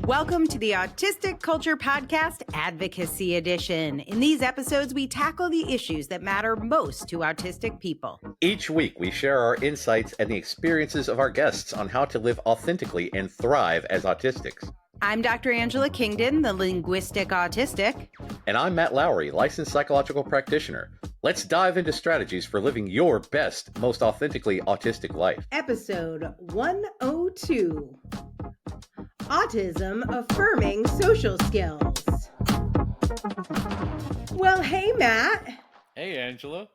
Welcome to the Autistic Culture Podcast Advocacy Edition. In these episodes, we tackle the issues that matter most to autistic people. Each week, we share our insights and the experiences of our guests on how to live authentically and thrive as autistics. I'm Dr. Angela Kingdon, the linguistic autistic. And I'm Matt Lowry, licensed psychological practitioner. Let's dive into strategies for living your best, most authentically autistic life. Episode 102. Autism Affirming Social Skills. Well, hey, Matt. Hey, Angela.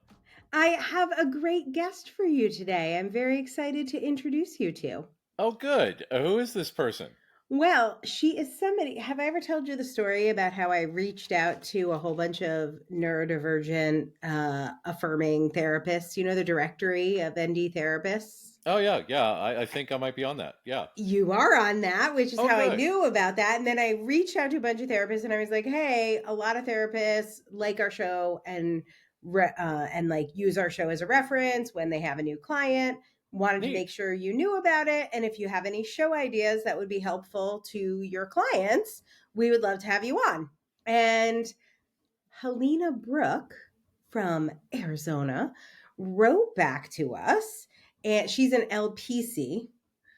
I have a great guest for you today. I'm very excited to introduce you to. Oh, good. Who is this person? Well, she is somebody. Have I ever told you the story about how I reached out to a whole bunch of neurodivergent affirming therapists? You know, the directory of ND therapists? Oh, yeah. I think I might be on that. Yeah. You are on that, which is how good. I knew about that. And then I reached out to a bunch of therapists and I was like, hey, a lot of therapists like our show and like use our show as a reference when they have a new client. Wanted to make sure you knew about it. And if you have any show ideas that would be helpful to your clients, we would love to have you on. And Halina Brooke from Arizona wrote back to us. And she's an LPC,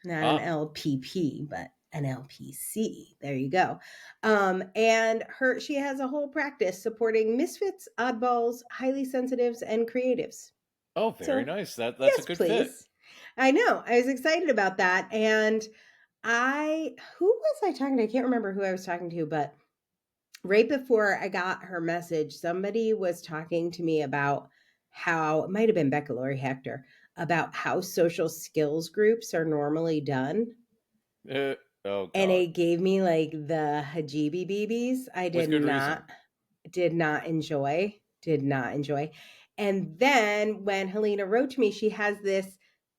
not an LPP, but an LPC. There you go. And she has a whole practice supporting misfits, oddballs, highly sensitives, and creatives. Oh, very nice. That's yes, a good please. fit. I know. I was excited about that. And who was I talking to? I can't remember who I was talking to, but right before I got her message, somebody was talking to me about how, it might have been Becca Lori Hector, about how social skills groups are normally done. Oh, God. And it gave me like the heebie-jeebies. I did not enjoy. And then when Halina wrote to me, she has this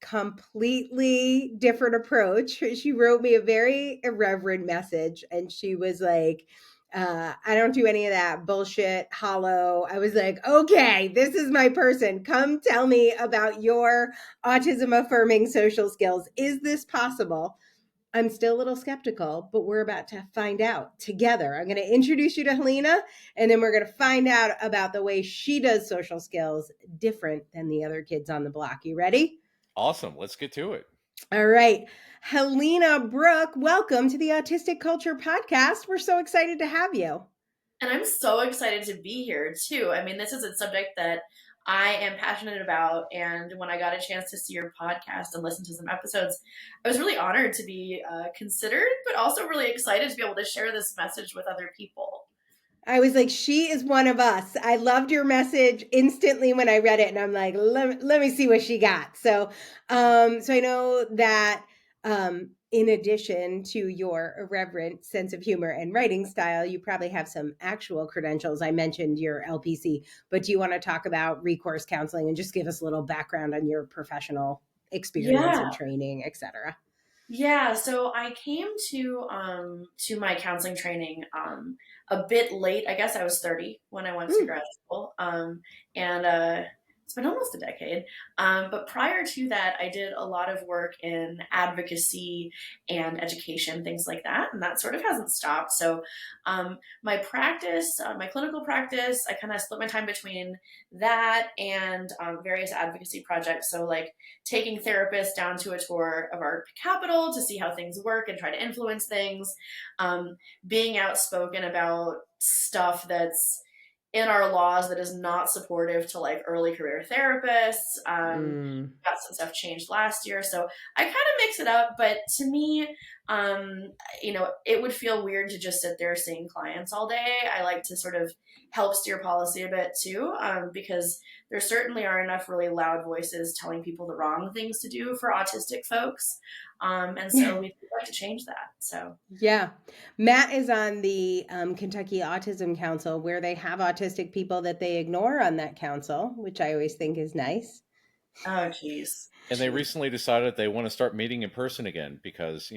completely different approach. She wrote me a very irreverent message and she was like, I don't do any of that bullshit, hollow. I was like, okay, this is my person. Come tell me about your autism affirming social skills. Is this possible? I'm still a little skeptical, but we're about to find out together. I'm going to introduce you to Halina, and then we're going to find out about the way she does social skills different than the other kids on the block. You ready? Awesome. Let's get to it. All right. Halina Brooke, welcome to the Autistic Culture Podcast. We're so excited to have you. And I'm so excited to be here, too. I mean, this is a subject that I am passionate about. And when I got a chance to see your podcast and listen to some episodes, I was really honored to be considered, but also really excited to be able to share this message with other people. I was like, she is one of us. I loved your message instantly when I read it. And I'm like, let me see what she got. So I know that in addition to your irreverent sense of humor and writing style, you probably have some actual credentials. I mentioned your LPC, but do you want to talk about recourse counseling and just give us a little background on your professional experience and training, et cetera? Yeah, so I came to my counseling training a bit late. I guess I was 30 when I went to grad school, and it's been almost a decade. But prior to that, I did a lot of work in advocacy and education, things like that, and that sort of hasn't stopped. So my practice, my clinical practice, I kind of split my time between that and various advocacy projects. So like taking therapists down to a tour of our capital to see how things work and try to influence things, being outspoken about stuff that's in our laws that is not supportive to like early career therapists. Got some stuff changed last year. So I kind of mix it up, but to me, it would feel weird to just sit there seeing clients all day. I like to sort of help steer policy a bit too, because there certainly are enough really loud voices telling people the wrong things to do for autistic folks. And so we'd like to change that. So yeah, Matt is on the Kentucky Autism Council, where they have autistic people that they ignore on that council, which I always think is nice. Oh, geez. And they recently decided they want to start meeting in person again because,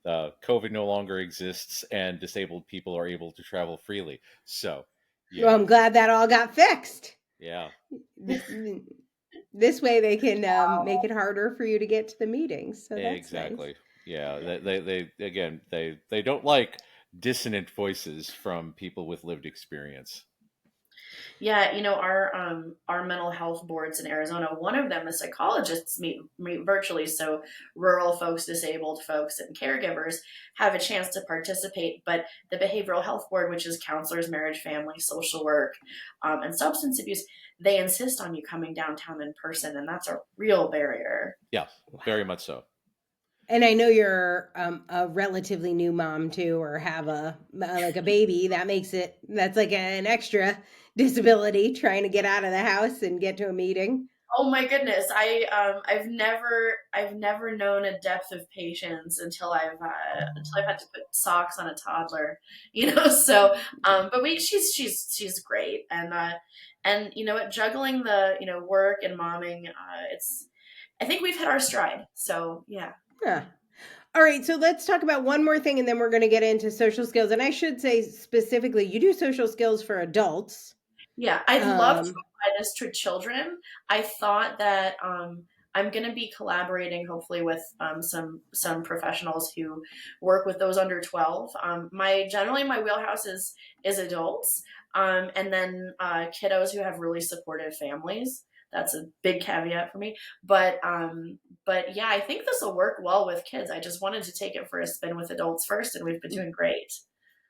COVID no longer exists and disabled people are able to travel freely. So, yeah. Well, I'm glad that all got fixed. Yeah. This way they can make it harder for you to get to the meetings. So that's exactly. Nice. Yeah, they don't like dissonant voices from people with lived experience. Yeah, our mental health boards in Arizona, one of them, the psychologists meet virtually, so rural folks, disabled folks, and caregivers have a chance to participate. But the behavioral health board, which is counselors, marriage, family, social work, and substance abuse, they insist on you coming downtown in person, and that's a real barrier. Yeah, very much so. And I know you're a relatively new mom too, or have like a baby. That's like an extra disability trying to get out of the house and get to a meeting. Oh my goodness, I've never known a depth of patience until I've had to put socks on a toddler, So, but she's great, and you know what, juggling the work and momming, I think we've hit our stride. So yeah. Huh. All right, so let's talk about one more thing and then we're going to get into social skills. And I should say specifically, you do social skills for adults. Yeah, I'd love to apply this to children. I thought that I'm going to be collaborating, hopefully, with some professionals who work with those under 12. Generally my wheelhouse is adults, and then kiddos who have really supportive families. That's a big caveat for me, but yeah, I think this will work well with kids. I just wanted to take it for a spin with adults first, and we've been doing great.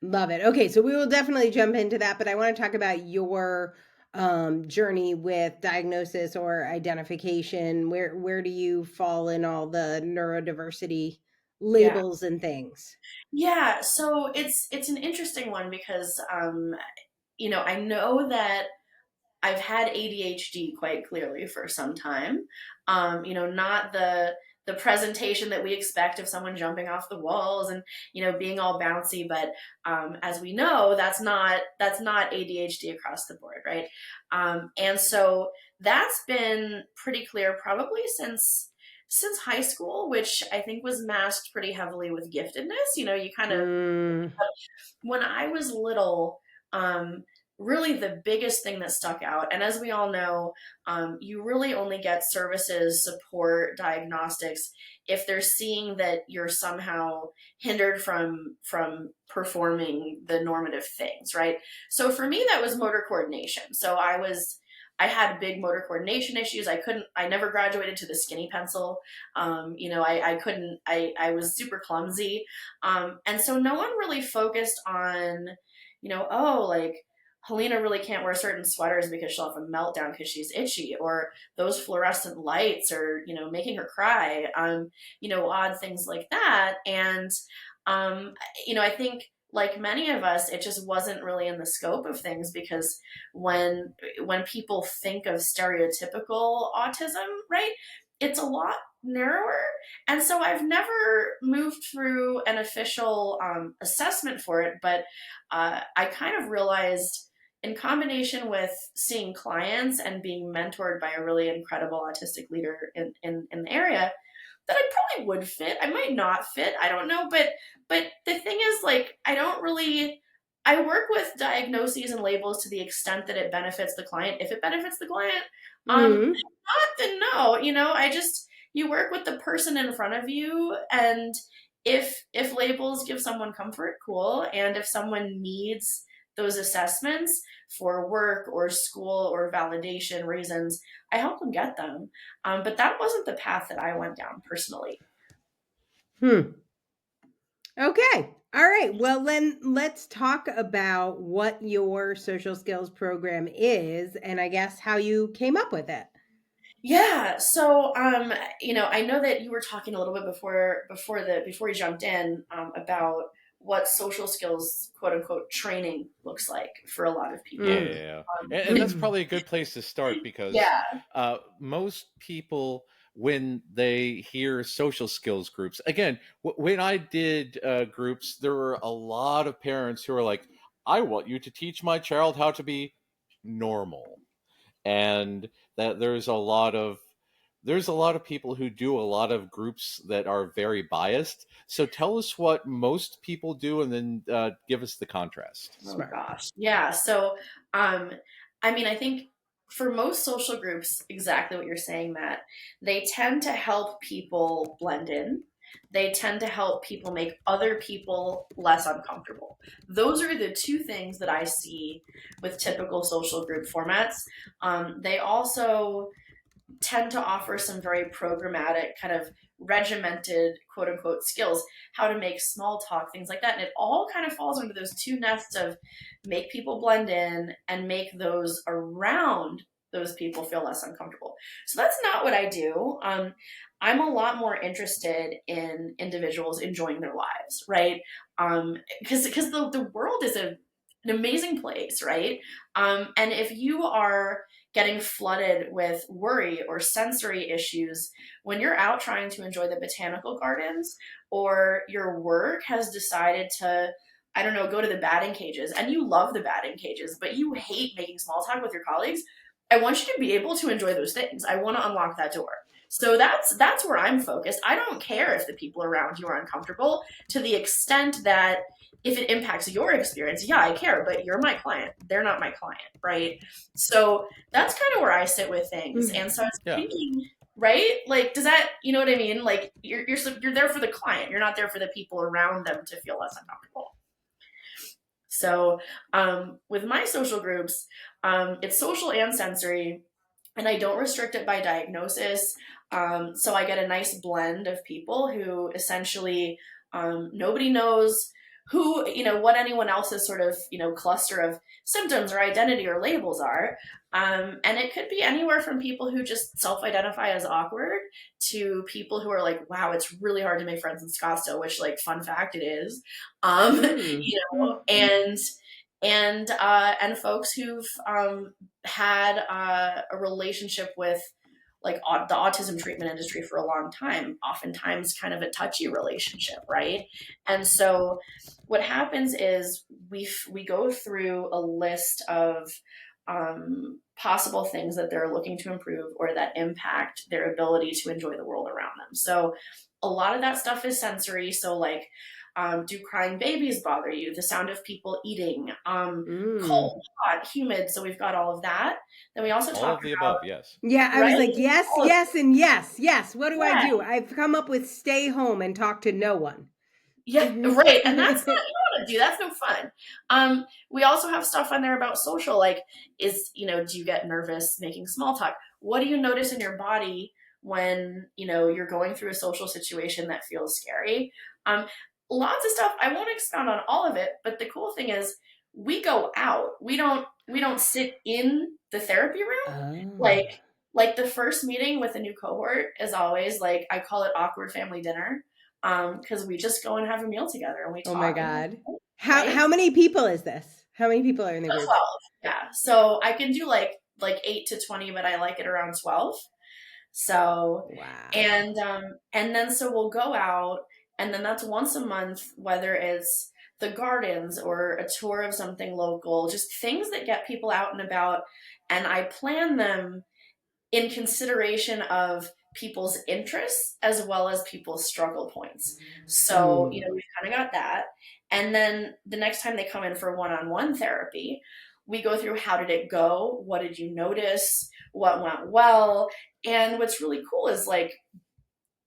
Love it. Okay, so we will definitely jump into that, but I want to talk about your journey with diagnosis or identification. Where do you fall in all the neurodiversity labels and things? Yeah, so it's an interesting one because I know that I've had ADHD quite clearly for some time. Not the presentation that we expect of someone jumping off the walls and being all bouncy, but as we know, that's not ADHD across the board, right? And so that's been pretty clear probably since high school, which I think was masked pretty heavily with giftedness. You kind of when I was little, really the biggest thing that stuck out, and as we all know, you really only get services, support, diagnostics if they're seeing that you're somehow hindered from performing the normative things, right? So for me, that was motor coordination. So I had big motor coordination issues. I never graduated to the skinny pencil. I was super clumsy. And so no one really focused on, like Halina really can't wear certain sweaters because she'll have a meltdown because she's itchy, or those fluorescent lights are, making her cry, odd things like that. And, I think like many of us, it just wasn't really in the scope of things because when people think of stereotypical autism, right, it's a lot narrower. And so I've never moved through an official assessment for it, but I kind of realized in combination with seeing clients and being mentored by a really incredible autistic leader in the area, that I probably would fit. I might not fit. I don't know. But the thing is, like, I work with diagnoses and labels to the extent that it benefits the client. If it benefits the client, if not, then no. You work with the person in front of you, and if labels give someone comfort, cool. And if someone needs those assessments for work or school or validation reasons, I help them get them. But that wasn't the path that I went down personally. Okay. All right. Well, then let's talk about what your social skills program is and I guess how you came up with it. Yeah. So, I know that you were talking a little bit before you jumped in about what social skills, quote unquote, training looks like for a lot of people. Yeah. And that's probably a good place to start because most people, when they hear social skills groups, again, when I did groups, there were a lot of parents who were like, I want you to teach my child how to be normal. And that there's a lot of people who do a lot of groups that are very biased. So tell us what most people do and then give us the contrast. Oh gosh. Yeah. So, I think for most social groups, exactly what you're saying, Matt, they tend to help people blend in. they tend to help people make other people less uncomfortable. Those are the two things that I see with typical social group formats. They also tend to offer some very programmatic, kind of regimented, quote unquote, skills, how to make small talk, things like that. And it all kind of falls under those two nests of make people blend in and make those around those people feel less uncomfortable. So that's not what I do. I'm a lot more interested in individuals enjoying their lives, right? Because the world is an amazing place, right? And if you are getting flooded with worry or sensory issues when you're out trying to enjoy the botanical gardens, or your work has decided to, I don't know, go to the batting cages, and you love the batting cages, but you hate making small talk with your colleagues, I want you to be able to enjoy those things. I want to unlock that door. So that's where I'm focused. I don't care if the people around you are uncomfortable, to the extent that if it impacts your experience, yeah, I care, but you're my client. They're not my client, right? So that's kind of where I sit with things. And so I was thinking, right? Like, does that, you know what I mean? Like, you're there for the client. You're not there for the people around them to feel less uncomfortable. So with my social groups, it's social and sensory, and I don't restrict it by diagnosis. So I get a nice blend of people who essentially nobody knows who, what anyone else's sort of, cluster of symptoms or identity or labels are. And it could be anywhere from people who just self-identify as awkward to people who are like, wow, it's really hard to make friends in Scottsdale, which, like, fun fact, it is. And folks who've had a relationship with, like, the autism treatment industry for a long time, oftentimes kind of a touchy relationship, right? And so what happens is we go through a list of possible things that they're looking to improve or that impact their ability to enjoy the world around them. So a lot of that stuff is sensory. So, like, do crying babies bother you? The sound of people eating, cold, hot, humid. So we've got all of that. Then we also talk about above, yes. Yeah, I was like, yes, and yes. What do I do? I've come up with stay home and talk to no one. Yeah, right. And that's not, you don't want to do. That's no fun. We also have stuff on there about social, like, do you get nervous making small talk? What do you notice in your body when, you're going through a social situation that feels scary? Lots of stuff. I won't expound on all of it, but the cool thing is we go out. We don't sit in the therapy room. Like the first meeting with a new cohort is always, like, I call it awkward family dinner. Because we just go and have a meal together and we talk. Oh my God. How many people is this? How many people are in the group? 12. Yeah. So I can do like 8 to 20, but I like it around 12. So, wow. And then so we'll go out, and then that's once a month, whether it's the gardens or a tour of something local, just things that get people out and about. And I plan them in consideration of people's interests as well as people's struggle points. So, we've kind of got that. And then the next time they come in for one-on-one therapy, we go through, how did it go? What did you notice? What went well? And what's really cool is, like,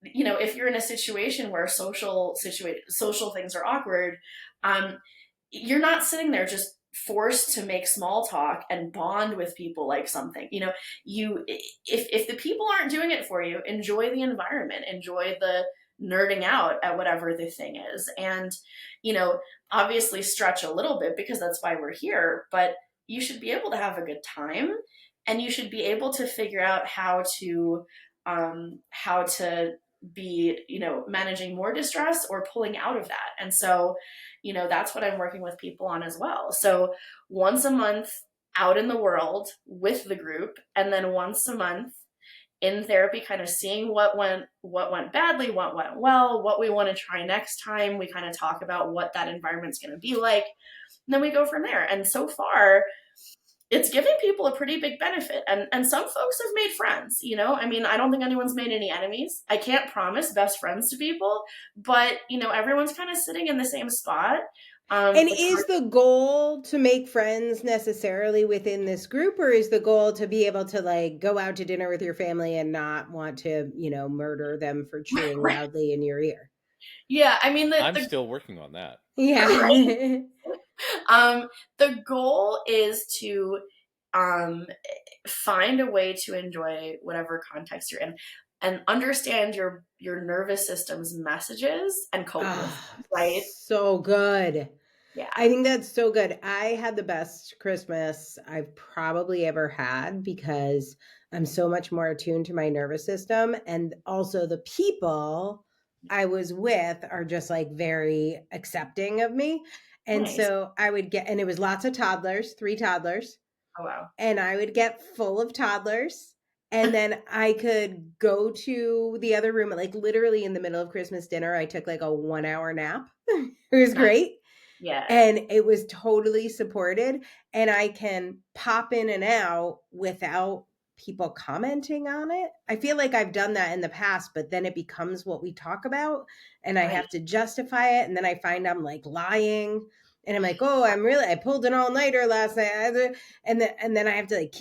if you're in a situation where social things are awkward, you're not sitting there just forced to make small talk and bond with people like something. If the people aren't doing it for you, enjoy the environment, enjoy the nerding out at whatever the thing is, and obviously stretch a little bit, because that's why we're here, but you should be able to have a good time, and you should be able to figure out how to be, managing more distress or pulling out of that. And so, that's what I'm working with people on as well. So once a month out in the world with the group, and then once a month in therapy, kind of seeing what went badly, what went well, what we want to try next time. We kind of talk about what that environment's going to be like, and then we go from there. And so far, it's giving people a pretty big benefit. And some folks have made friends, I don't think anyone's made any enemies. I can't promise best friends to people, but, everyone's kind of sitting in the same spot. And is the goal to make friends necessarily within this group, or is the goal to be able to, like, go out to dinner with your family and not want to, murder them for chewing loudly in your ear? Yeah, I mean, I'm still working on that. Yeah. The goal is to find a way to enjoy whatever context you're in and understand your nervous system's messages and cope with them, right? So good. Yeah. I think that's so good. I had the best Christmas I've probably ever had because I'm so much more attuned to my nervous system. And also the people I was with are just like very accepting of me. And Nice. so I would get, and it was lots of toddlers, 3 toddlers. Oh, wow. And I would get full of toddlers. And then I could go to the other room, like literally in the middle of Christmas dinner. I took like a 1-hour nap. It was great. Yeah. And it was totally supported. And I can pop in and out without people commenting on it. I feel like I've done that in the past, but then it becomes what we talk about and I have to justify it. And then I find I'm like lying. And I'm like, oh, I pulled an all-nighter last night. And then I have to like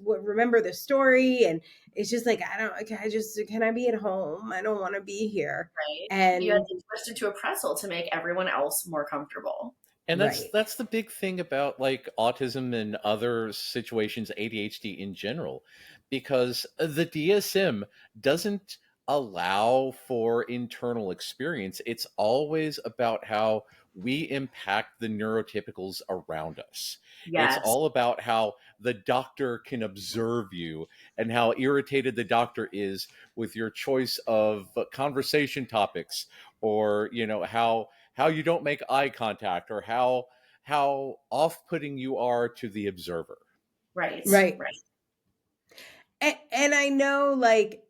remember the story. And it's just like, can I be at home? I don't want to be here. Right. And you have to twist into a pretzel to make everyone else more comfortable. And that's the big thing about like autism and other situations, ADHD in general, because the DSM doesn't allow for internal experience. It's always about how we impact the neurotypicals around us. Yes. It's all about how the doctor can observe you and how irritated the doctor is with your choice of conversation topics, or, you know, how you don't make eye contact, or how off-putting you are to the observer. Right. And I know, like,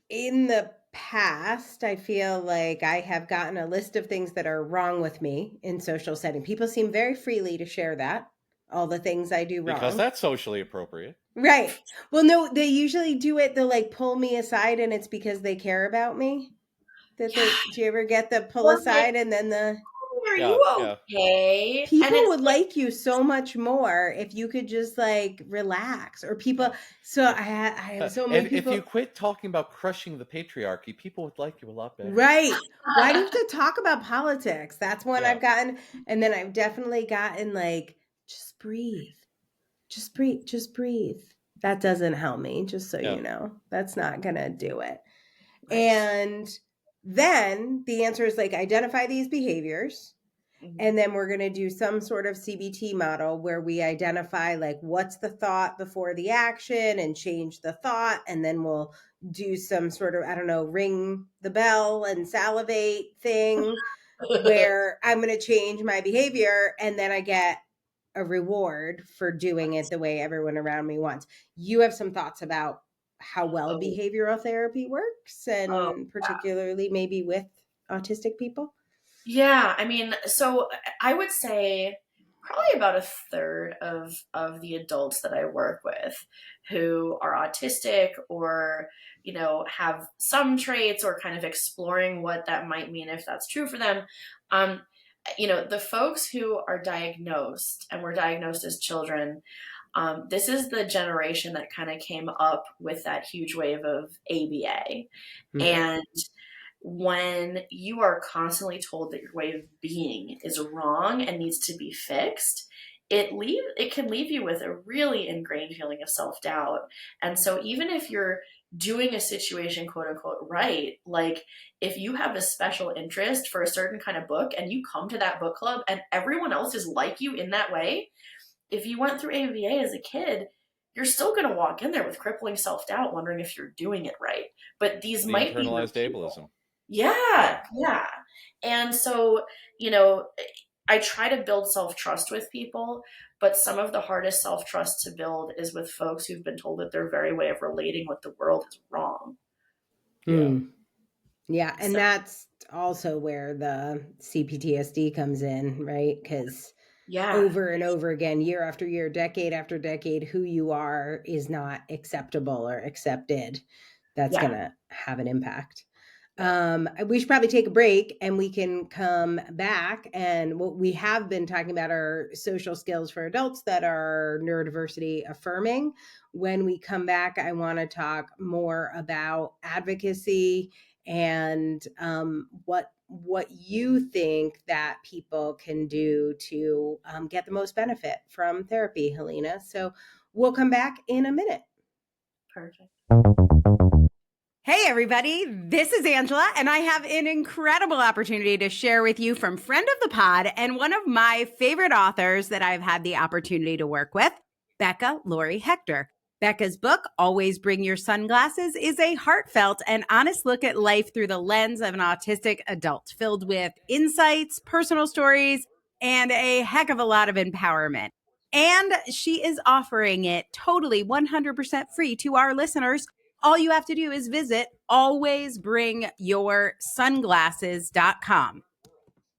in the past, I feel like I have gotten a list of things that are wrong with me in social setting. People seem very freely to share that, all the things I do wrong. Because that's socially appropriate. Right. Well, no, they usually do it. They'll like pull me aside and it's because they care about me. Do you ever get the pull aside and then the... Are you okay? People would like you so much more if you could just like relax, or people. So I have so many people. If you quit talking about crushing the patriarchy, people would like you a lot better. Right. Why do you have to talk about politics? That's one I've gotten. And then I've definitely gotten like, just breathe. Just breathe. Just breathe. That doesn't help me, just so you know. That's not going to do it. Right. And then the answer is like, identify these behaviors. And then we're going to do some sort of CBT model where we identify like what's the thought before the action and change the thought. And then we'll do some sort of, I don't know, ring the bell and salivate thing where I'm going to change my behavior. And then I get a reward for doing it the way everyone around me wants. You have some thoughts about how well behavioral therapy works, and particularly maybe with autistic people? Yeah, I mean, so I would say probably about a third of the adults that I work with who are autistic, or, you know, have some traits, or kind of exploring what that might mean if that's true for them. You know, the folks who are diagnosed and were diagnosed as children, this is the generation that kind of came up with that huge wave of ABA. Mm-hmm. And when you are constantly told that your way of being is wrong and needs to be fixed, it can leave you with a really ingrained feeling of self-doubt. And so even if you're doing a situation, quote unquote, right, like if you have a special interest for a certain kind of book and you come to that book club and everyone else is like you in that way, if you went through ABA as a kid, you're still going to walk in there with crippling self-doubt, wondering if you're doing it right. But these might be internalized ableism. Yeah. And so, you know, I try to build self-trust with people, but some of the hardest self-trust to build is with folks who've been told that their very way of relating with the world is wrong. Yeah. And that's also where the CPTSD comes in, right? Because over and over again, year after year, decade after decade, who you are is not acceptable or accepted. That's going to have an impact. We should probably take a break and we can come back. And what we have been talking about are social skills for adults that are neurodiversity affirming. When we come back, I want to talk more about advocacy and what you think that people can do to get the most benefit from therapy, Halina. So we'll come back in a minute. Perfect. Hey, everybody. This is Angela, and I have an incredible opportunity to share with you from friend of the pod and one of my favorite authors that I've had the opportunity to work with, Becca Lori Hector. Becca's book, Always Bring Your Sunglasses, is a heartfelt and honest look at life through the lens of an autistic adult, filled with insights, personal stories, and a heck of a lot of empowerment. And she is offering it totally 100% free to our listeners. All you have to do is visit alwaysbringyoursunglasses.com.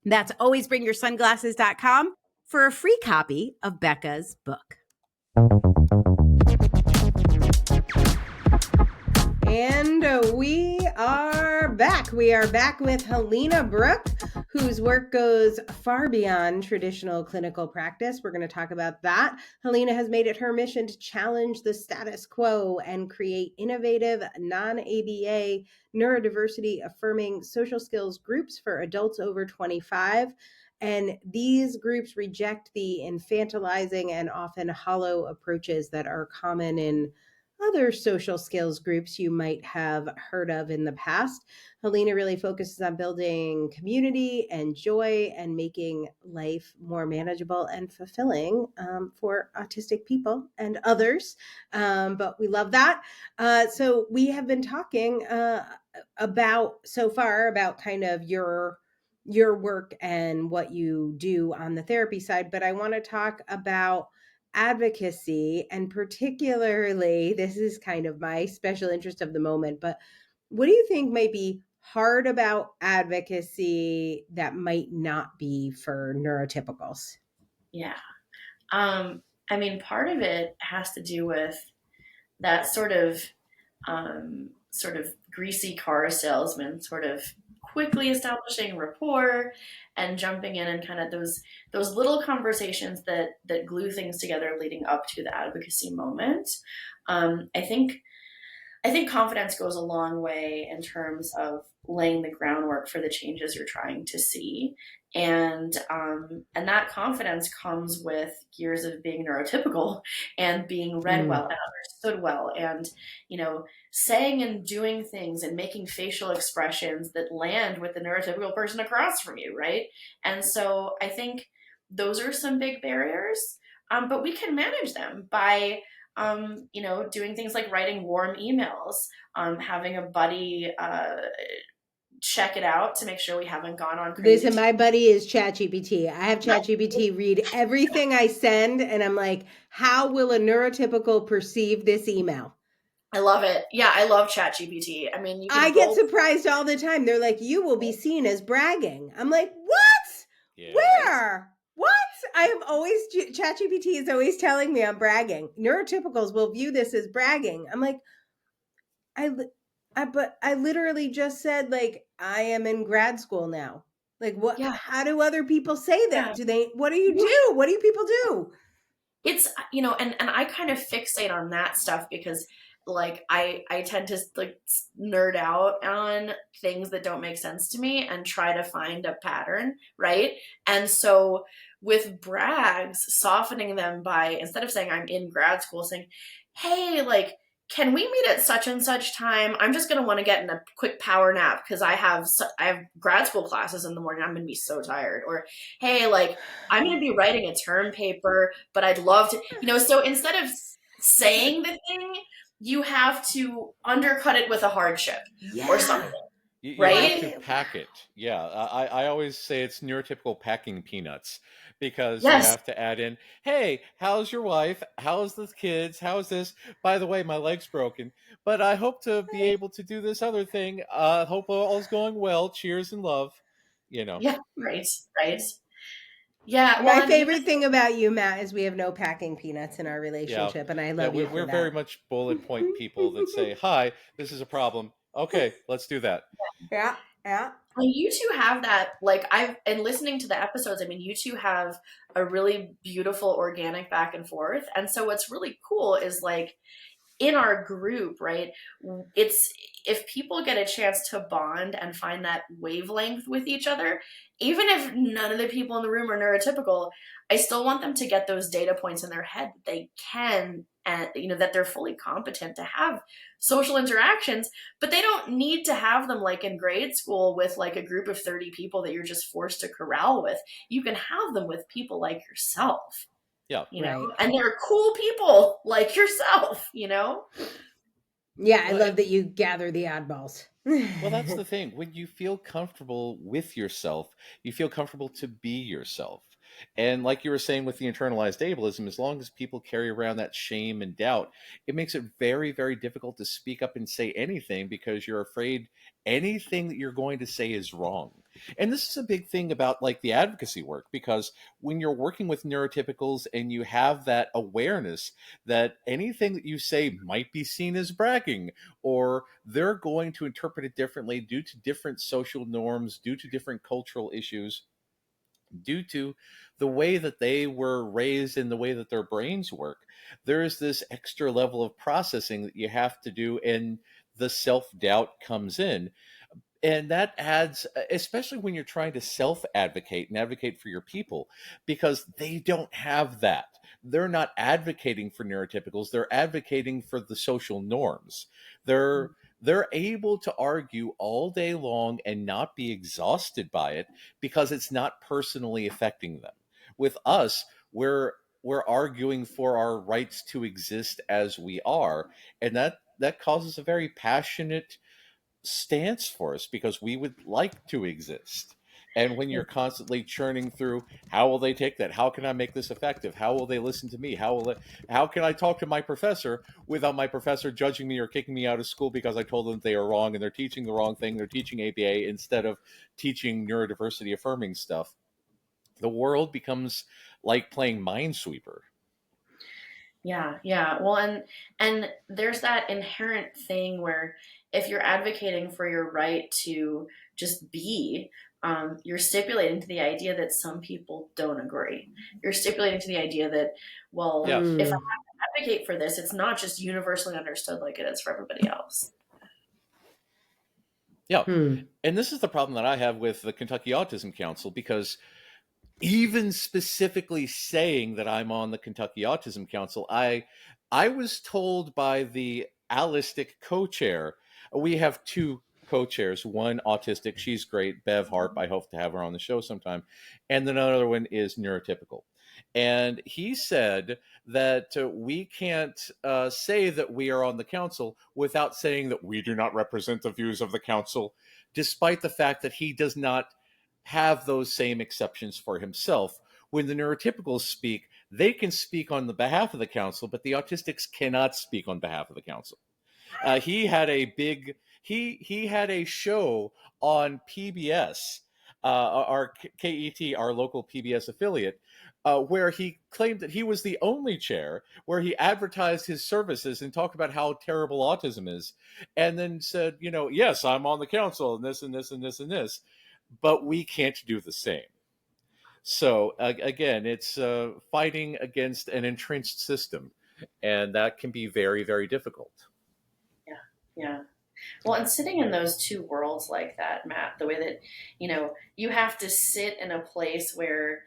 That's alwaysbringyoursunglasses.com for a free copy of Becca's book. And we are back. We are back with Halina Brooke, whose work goes far beyond traditional clinical practice. We're going to talk about that. Halina has made it her mission to challenge the status quo and create innovative, non-ABA, neurodiversity affirming social skills groups for adults over 25. And these groups reject the infantilizing and often hollow approaches that are common in other social skills groups you might have heard of in the past. Halina really focuses on building community and joy and making life more manageable and fulfilling for autistic people and others. But we love that. So we have been talking about kind of your work and what you do on the therapy side, but I want to talk about advocacy, and particularly, this is kind of my special interest of the moment, but what do you think might be hard about advocacy that might not be for neurotypicals? Yeah. I mean, part of it has to do with that sort of greasy car salesman, sort of quickly establishing rapport and jumping in and kind of those little conversations that glue things together leading up to the advocacy moment. I think confidence goes a long way in terms of laying the groundwork for the changes you're trying to see. And that confidence comes with years of being neurotypical and being read well and understood well, and, saying and doing things and making facial expressions that land with the neurotypical person across from you, right? And so I think those are some big barriers, but we can manage them by doing things like writing warm emails, having a buddy check it out to make sure we haven't gone on crazy. Listen, my buddy is ChatGPT. I have ChatGPT read everything I send, and I'm like, how will a neurotypical perceive this email? I love it. Yeah, I love ChatGPT. I mean, I get surprised all the time. They're like, you will be seen as bragging. I'm like, what? Yeah. Where? What? ChatGPT is always telling me I'm bragging. Neurotypicals will view this as bragging. I'm like, but I literally just said, like, I am in grad school now. Like, what? Yeah. How do other people say that? Yeah. What do you do? What do people do? It's, and I kind of fixate on that stuff because, like, I tend to, like, nerd out on things that don't make sense to me and try to find a pattern, right? And so with brags, softening them by, instead of saying I'm in grad school, saying, hey, like, can we meet at such and such time? I'm just going to want to get in a quick power nap because I have grad school classes in the morning. I'm going to be so tired. Or, hey, like, I'm going to be writing a term paper, but I'd love to, so instead of saying the thing, you have to undercut it with a hardship or something. You right? have to pack it. Yeah. I always say it's neurotypical packing peanuts because Yes. You have to add in, hey, how's your wife? How's the kids? How's this? By the way, my leg's broken, but I hope to be able to do this other thing. Hope all's going well. Cheers and love. Yeah, right. Yeah. My favorite thing about you, Matt, is we have no packing peanuts in our relationship, and I love you for we're that. very much bullet point people that say, hi, this is a problem. Okay, let's do that. Yeah. Well, you two have that, like, and listening to the episodes, I mean, you two have a really beautiful organic back and forth. And so what's really cool is, like, in our group, right, it's, if people get a chance to bond and find that wavelength with each other, even if none of the people in the room are neurotypical, I still want them to get those data points in their head that they can, and that they're fully competent to have social interactions, but they don't need to have them like in grade school with like a group of 30 people that you're just forced to corral with. You can have them with people like yourself. Yeah. Right. And they're cool people like yourself, Yeah, I love that you gather the oddballs. Well, that's the thing. When you feel comfortable with yourself, you feel comfortable to be yourself. And like you were saying with the internalized ableism, as long as people carry around that shame and doubt, it makes it very, very difficult to speak up and say anything because you're afraid anything that you're going to say is wrong. And this is a big thing about like the advocacy work, because when you're working with neurotypicals and you have that awareness that anything that you say might be seen as bragging, or they're going to interpret it differently due to different social norms, due to different cultural issues, due to the way that they were raised and the way that their brains work, there's this extra level of processing that you have to do, and the self-doubt comes in. And that adds, especially when you're trying to self-advocate and advocate for your people, because they don't have that. They're not advocating for neurotypicals. They're advocating for the social norms. They're able to argue all day long and not be exhausted by it because it's not personally affecting them. With us, we're arguing for our rights to exist as we are, and that causes a very passionate stance for us because we would like to exist. And when you're constantly churning through, how will they take that? How can I make this effective? How will they listen to me? How can I talk to my professor without my professor judging me or kicking me out of school because I told them they are wrong and they're teaching the wrong thing? They're teaching ABA instead of teaching neurodiversity affirming stuff. The world becomes like playing Minesweeper. Yeah. Well, and there's that inherent thing where if you're advocating for your right to just be, you're stipulating to the idea that some people don't agree. You're stipulating to the idea that, well, Yes. if I have to advocate for this, it's not just universally understood like it is for everybody else. Yeah. And this is the problem that I have with the Kentucky Autism Council, because even specifically saying that I'm on the Kentucky Autism Council, I was told by the Allistic co-chair, we have two co-chairs, one autistic, she's great, Bev Harp, I hope to have her on the show sometime, and then another one is neurotypical. And he said that we can't say that we are on the council without saying that we do not represent the views of the council, despite the fact that he does not have those same exceptions for himself. When the neurotypicals speak, they can speak on the behalf of the council, but the autistics cannot speak on behalf of the council. He had a show on PBS, our KET, our local PBS affiliate, where he claimed that he was the only chair, where he advertised his services and talked about how terrible autism is, and then said, yes, I'm on the council and this and this and this and this, but we can't do the same. So again, it's fighting against an entrenched system, and that can be very, very difficult. Yeah. Well, and sitting in those two worlds like that, Matt, the way that, you have to sit in a place where,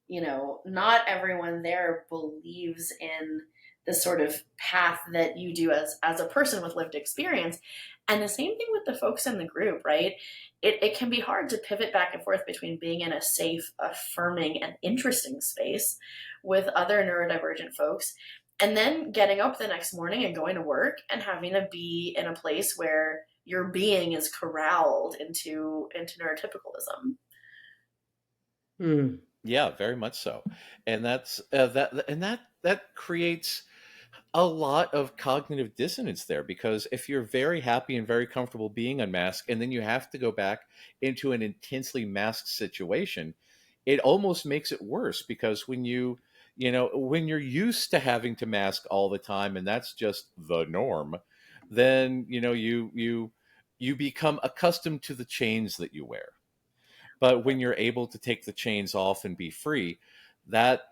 not everyone there believes in the sort of path that you do as a person with lived experience. And the same thing with the folks in the group, right? It can be hard to pivot back and forth between being in a safe, affirming, and interesting space with other neurodivergent folks, and then getting up the next morning and going to work and having to be in a place where your being is corralled into neurotypicalism. Yeah, very much so. And that's that creates a lot of cognitive dissonance there, because if you're very happy and very comfortable being unmasked, and then you have to go back into an intensely masked situation, it almost makes it worse, because when when you're used to having to mask all the time and that's just the norm, then you become accustomed to the chains that you wear. But when you're able to take the chains off and be free, that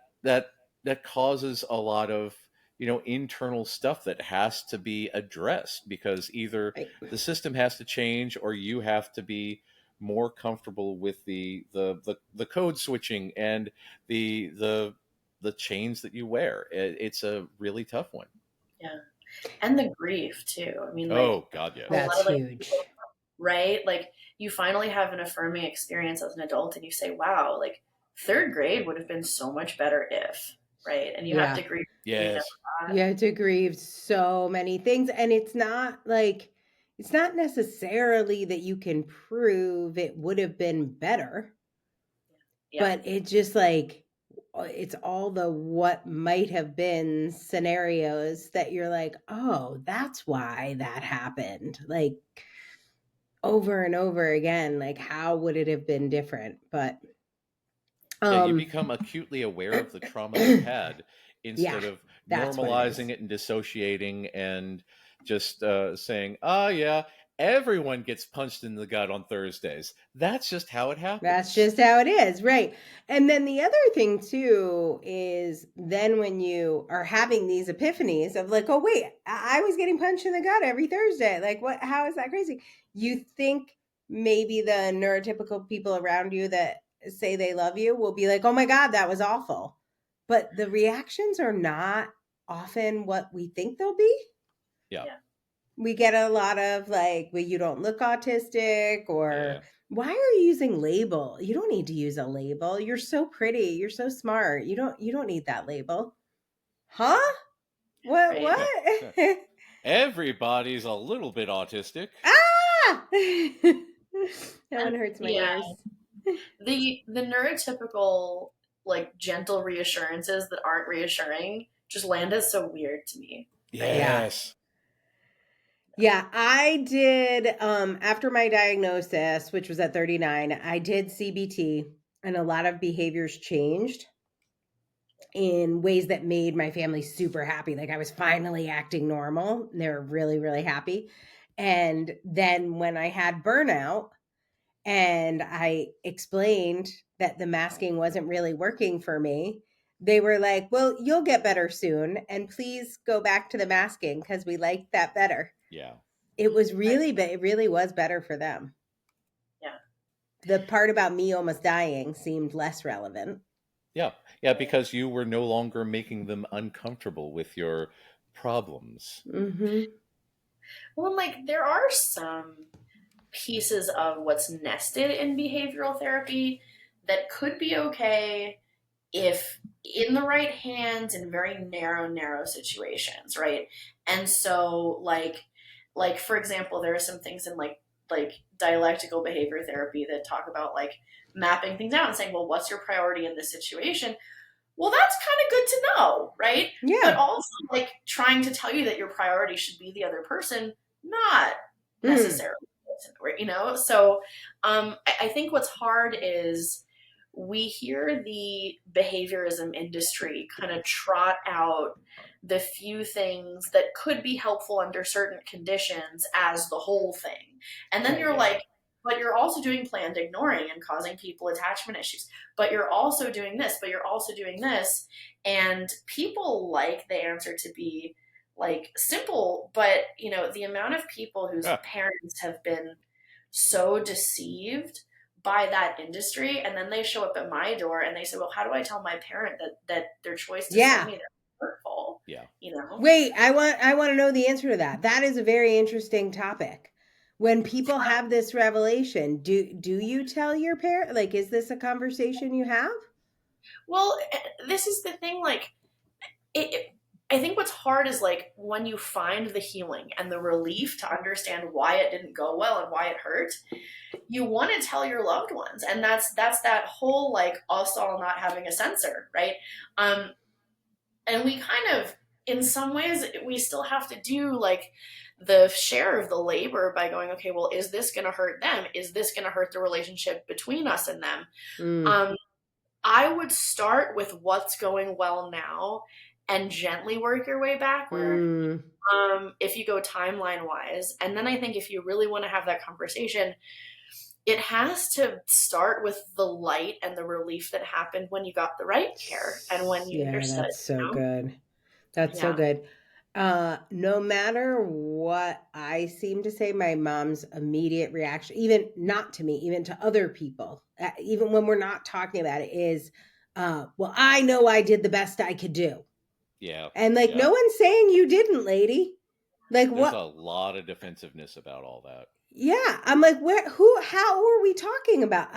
causes a lot of internal stuff that has to be addressed, because either the system has to change or you have to be more comfortable with the code switching and the chains that you wear. It's a really tough one. Yeah. And the grief too. I mean, oh God, yes. That's huge. Right? Like, you finally have an affirming experience as an adult and you say, wow, like 3rd grade would have been so much better if, right? And you have to grieve. Yes. You have to grieve so many things. And it's not necessarily that you can prove it would have been better, but it's just like, it's all the what might have been scenarios that you're like, oh, that's why that happened. Like, over and over again, like, how would it have been different? But you become acutely aware of the trauma you had instead of normalizing it and dissociating and just saying, oh yeah, everyone gets punched in the gut on Thursdays. That's just how it happens. That's just how it is, right? And then the other thing too is then when you are having these epiphanies of like, oh wait, I was getting punched in the gut every Thursday. Like, what? How is that crazy? You think maybe the neurotypical people around you that say they love you will be like, oh my God, that was awful. But the reactions are not often what we think they'll be. Yeah. We get a lot of like, well, you don't look autistic, or why are you using label? You don't need to use a label. You're so pretty. You're so smart. You don't need that label. Huh? What? What? Everybody's a little bit autistic. Ah! That one hurts my ears. The neurotypical, like, gentle reassurances that aren't reassuring just land as so weird to me. Yes. Yeah, I did, after my diagnosis, which was at 39, I did CBT, and a lot of behaviors changed in ways that made my family super happy. Like, I was finally acting normal, and they were really, really happy. And then when I had burnout and I explained that the masking wasn't really working for me, they were like, well, you'll get better soon, and please go back to the masking because we liked that better. Yeah. It was really, but it really was better for them. Yeah. The part about me almost dying seemed less relevant. Yeah. Yeah, because you were no longer making them uncomfortable with your problems. Mm-hmm. Well, like, there are some pieces of what's nested in behavioral therapy that could be okay if in the right hands in very narrow situations, right? And so, like for example, there are some things in like dialectical behavior therapy that talk about like mapping things out and saying, well, what's your priority in this situation? Well, that's kind of good to know, right? Yeah. But also, like, trying to tell you that your priority should be the other person, not necessarily, you know? So I think what's hard is we hear the behaviorism industry kind of trot out the few things that could be helpful under certain conditions as the whole thing. And then you're like, but you're also doing planned ignoring and causing people attachment issues. But you're also doing this, but you're also doing this. And people like the answer to be like simple, but you know, the amount of people whose parents have been so deceived by that industry, and then they show up at my door and they say, well, how do I tell my parent that their choice to send me there is hurtful? Yeah. You know? Wait, I want to know the answer to that. That is a very interesting topic. When people have this revelation, do you tell your parent? Like, is this a conversation you have? Well, this is the thing, like, I think what's hard is like when you find the healing and the relief to understand why it didn't go well and why it hurt, you want to tell your loved ones. And that's that whole like us all not having a censor, right? And we kind of, in some ways, we still have to do like the share of the labor by going, okay, well, is this going to hurt them? Is this going to hurt the relationship between us and them? I would start with what's going well now and gently work your way backward. If you go timeline wise. And then I think if you really want to have that conversation, it has to start with the light and the relief that happened when you got the right care and when you understood. That's so good. That's so good. No matter what I seem to say, my mom's immediate reaction, even not to me, even to other people, even when we're not talking about it, is, well, I know I did the best I could do. Yeah. And like, no one's saying you didn't, lady. Like, there's what? a lot of defensiveness about all that. Yeah. I'm like, how are we talking about?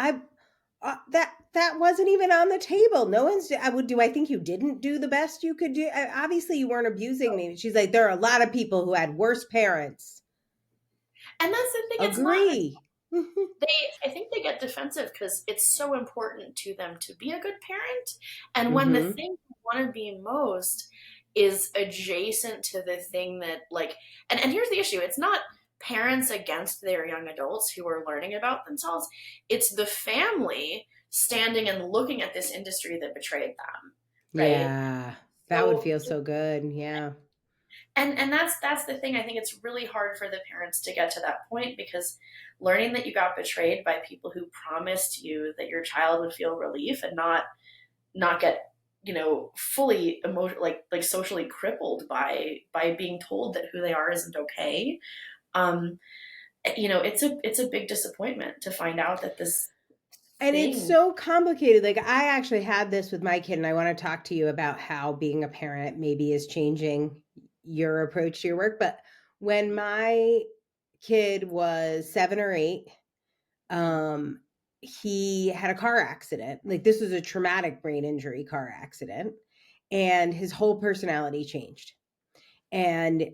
That wasn't even on the table. No one's, do I think you didn't do the best you could do? Obviously you weren't abusing me. She's like, there are a lot of people who had worse parents. And that's the thing. Agree. I think they get defensive because it's so important to them to be a good parent. And when the thing you want to be most is adjacent to the thing that like, and here's the issue. It's not parents against their young adults who are learning about themselves. It's the family standing and looking at this industry that betrayed them. Right? Yeah. That would feel so good. Yeah. And that's the thing. I think it's really hard for the parents to get to that point because learning that you got betrayed by people who promised you that your child would feel relief and not get, fully like socially crippled by being told that who they are isn't okay. It's a big disappointment to find out that this. And it's so complicated. Like I actually had this with my kid, and I want to talk to you about how being a parent maybe is changing your approach to your work. But when my kid was 7 or 8, he had a car accident. Like this was a traumatic brain injury car accident, and his whole personality changed. And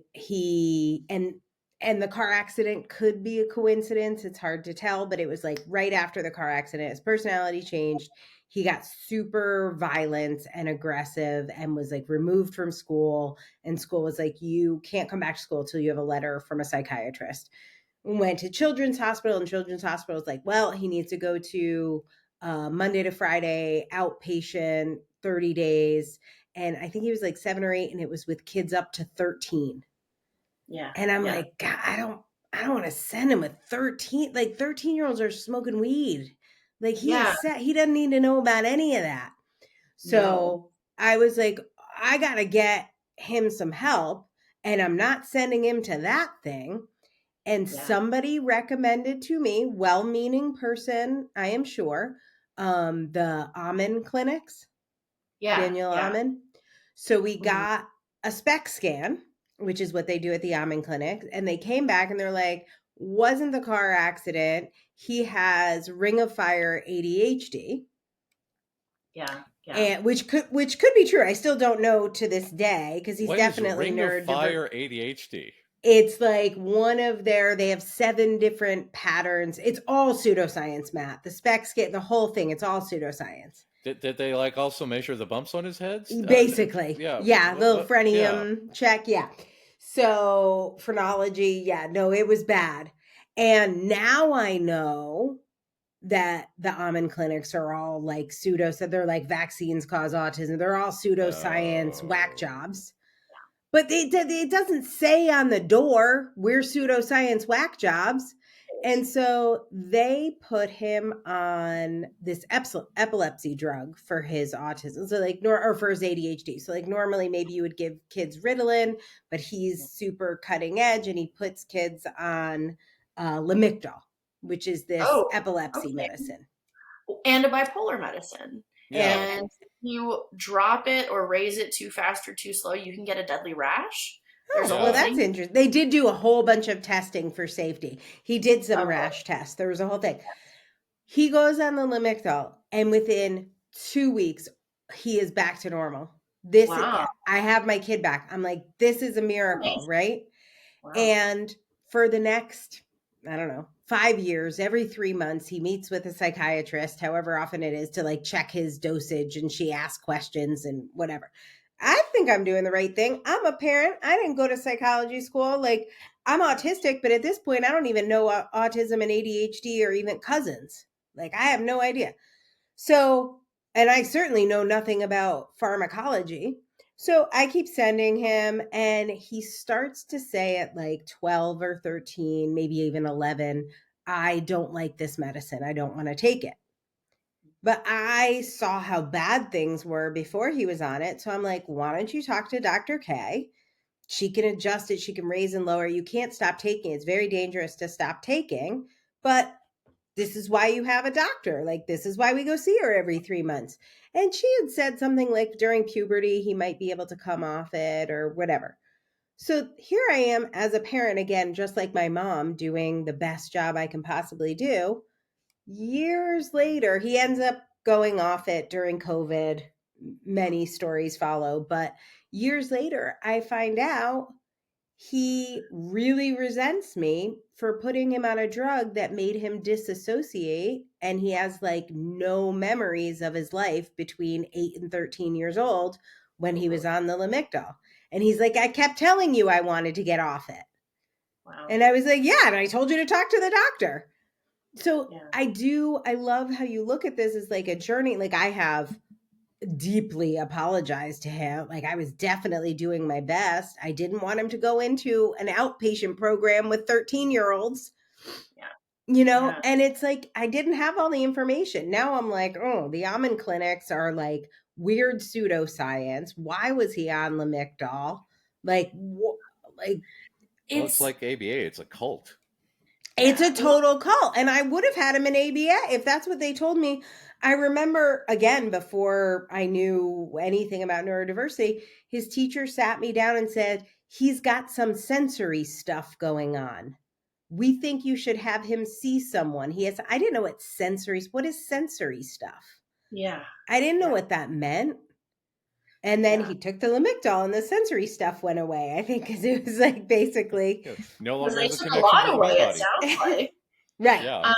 and the car accident could be a coincidence. It's hard to tell, but it was like right after the car accident, his personality changed. He got super violent and aggressive and was like removed from school. And school was like, you can't come back to school till you have a letter from a psychiatrist. Went to Children's Hospital, and Children's Hospital was like, well, he needs to go to Monday to Friday, outpatient, 30 days. And I think he was like 7 or 8, and it was with kids up to 13. Yeah. And I'm like, God, I don't want to send him with 13. Like 13-year-olds are smoking weed. Like he doesn't need to know about any of that. So I was like, I got to get him some help, and I'm not sending him to that thing. And somebody recommended to me, well-meaning person, I am sure, the Amen clinics. Daniel Amen. So we got a SPECT scan, which is what they do at the Amen clinic. And they came back and they're like, wasn't the car accident. He has ring of fire ADHD. Yeah. And which could be true. I still don't know to this day because he's definitely ring of fire ADHD. It's like they have 7 different patterns. It's all pseudoscience, Matt. The SPECT scan, the whole thing, it's all pseudoscience. Did they like also measure the bumps on his head? Basically. The little frenium check. Yeah. So phrenology. Yeah, no, it was bad. And now I know that the Amen clinics are all like so they're like vaccines cause autism. They're all pseudoscience whack jobs. But it doesn't say on the door, we're pseudoscience whack jobs. And so they put him on this epilepsy drug for his autism. So like, or for his ADHD. So like normally maybe you would give kids Ritalin, but he's super cutting edge and he puts kids on Lamictal, which is this epilepsy medicine. And a bipolar medicine. Yeah. And if you drop it or raise it too fast or too slow, you can get a deadly rash. Well, that's interesting. They did do a whole bunch of testing for safety. He did some rash tests. There was a whole thing. He goes on the Lamictal, and within 2 weeks, he is back to normal. I have my kid back. I'm like, this is a miracle, right? Wow. And for the next, I don't know, 5 years, every 3 months, he meets with a psychiatrist, however often it is, to like check his dosage, and she asks questions and whatever. I think I'm doing the right thing. I'm a parent. I didn't go to psychology school. Like, I'm autistic, but at this point, I don't even know autism and ADHD are even cousins. Like, I have no idea. So, and I certainly know nothing about pharmacology. So I keep sending him, and he starts to say at like 12 or 13, maybe even 11, I don't like this medicine. I don't want to take it. But I saw how bad things were before he was on it. So I'm like, why don't you talk to Dr. K? She can adjust it. She can raise and lower. You can't stop taking. It's very dangerous to stop taking. But this is why you have a doctor. Like, this is why we go see her every 3 months. And she had said something like during puberty, he might be able to come off it or whatever. So here I am as a parent, again, just like my mom, doing the best job I can possibly do. Years later, he ends up going off it during COVID. Many stories follow, but years later, I find out he really resents me for putting him on a drug that made him disassociate. And he has like no memories of his life between 8 and 13 years old when he was on the Lamictal. And he's like, I kept telling you I wanted to get off it. Wow. And I was like, yeah, and I told you to talk to the doctor. So yeah. I love how you look at this as like a journey. Like, I have deeply apologized to him. Like, I was definitely doing my best. I didn't want him to go into an outpatient program with 13-year-olds. Yeah. And it's like, I didn't have all the information. Now I'm like, oh, the almond clinics are like weird pseudoscience. Why was he on Lamictal? Like, it's like ABA. It's a cult. It's a total cult. And I would have had him in ABA if that's what they told me. I remember, again, before I knew anything about neurodiversity, his teacher sat me down and said, he's got some sensory stuff going on. We think you should have him see someone. I didn't know what is sensory stuff? Yeah. I didn't know what that meant. And then he took the Lamictal and the sensory stuff went away, I think, because it was like basically no longer they took a lot away, it sounds like. Right. Yeah.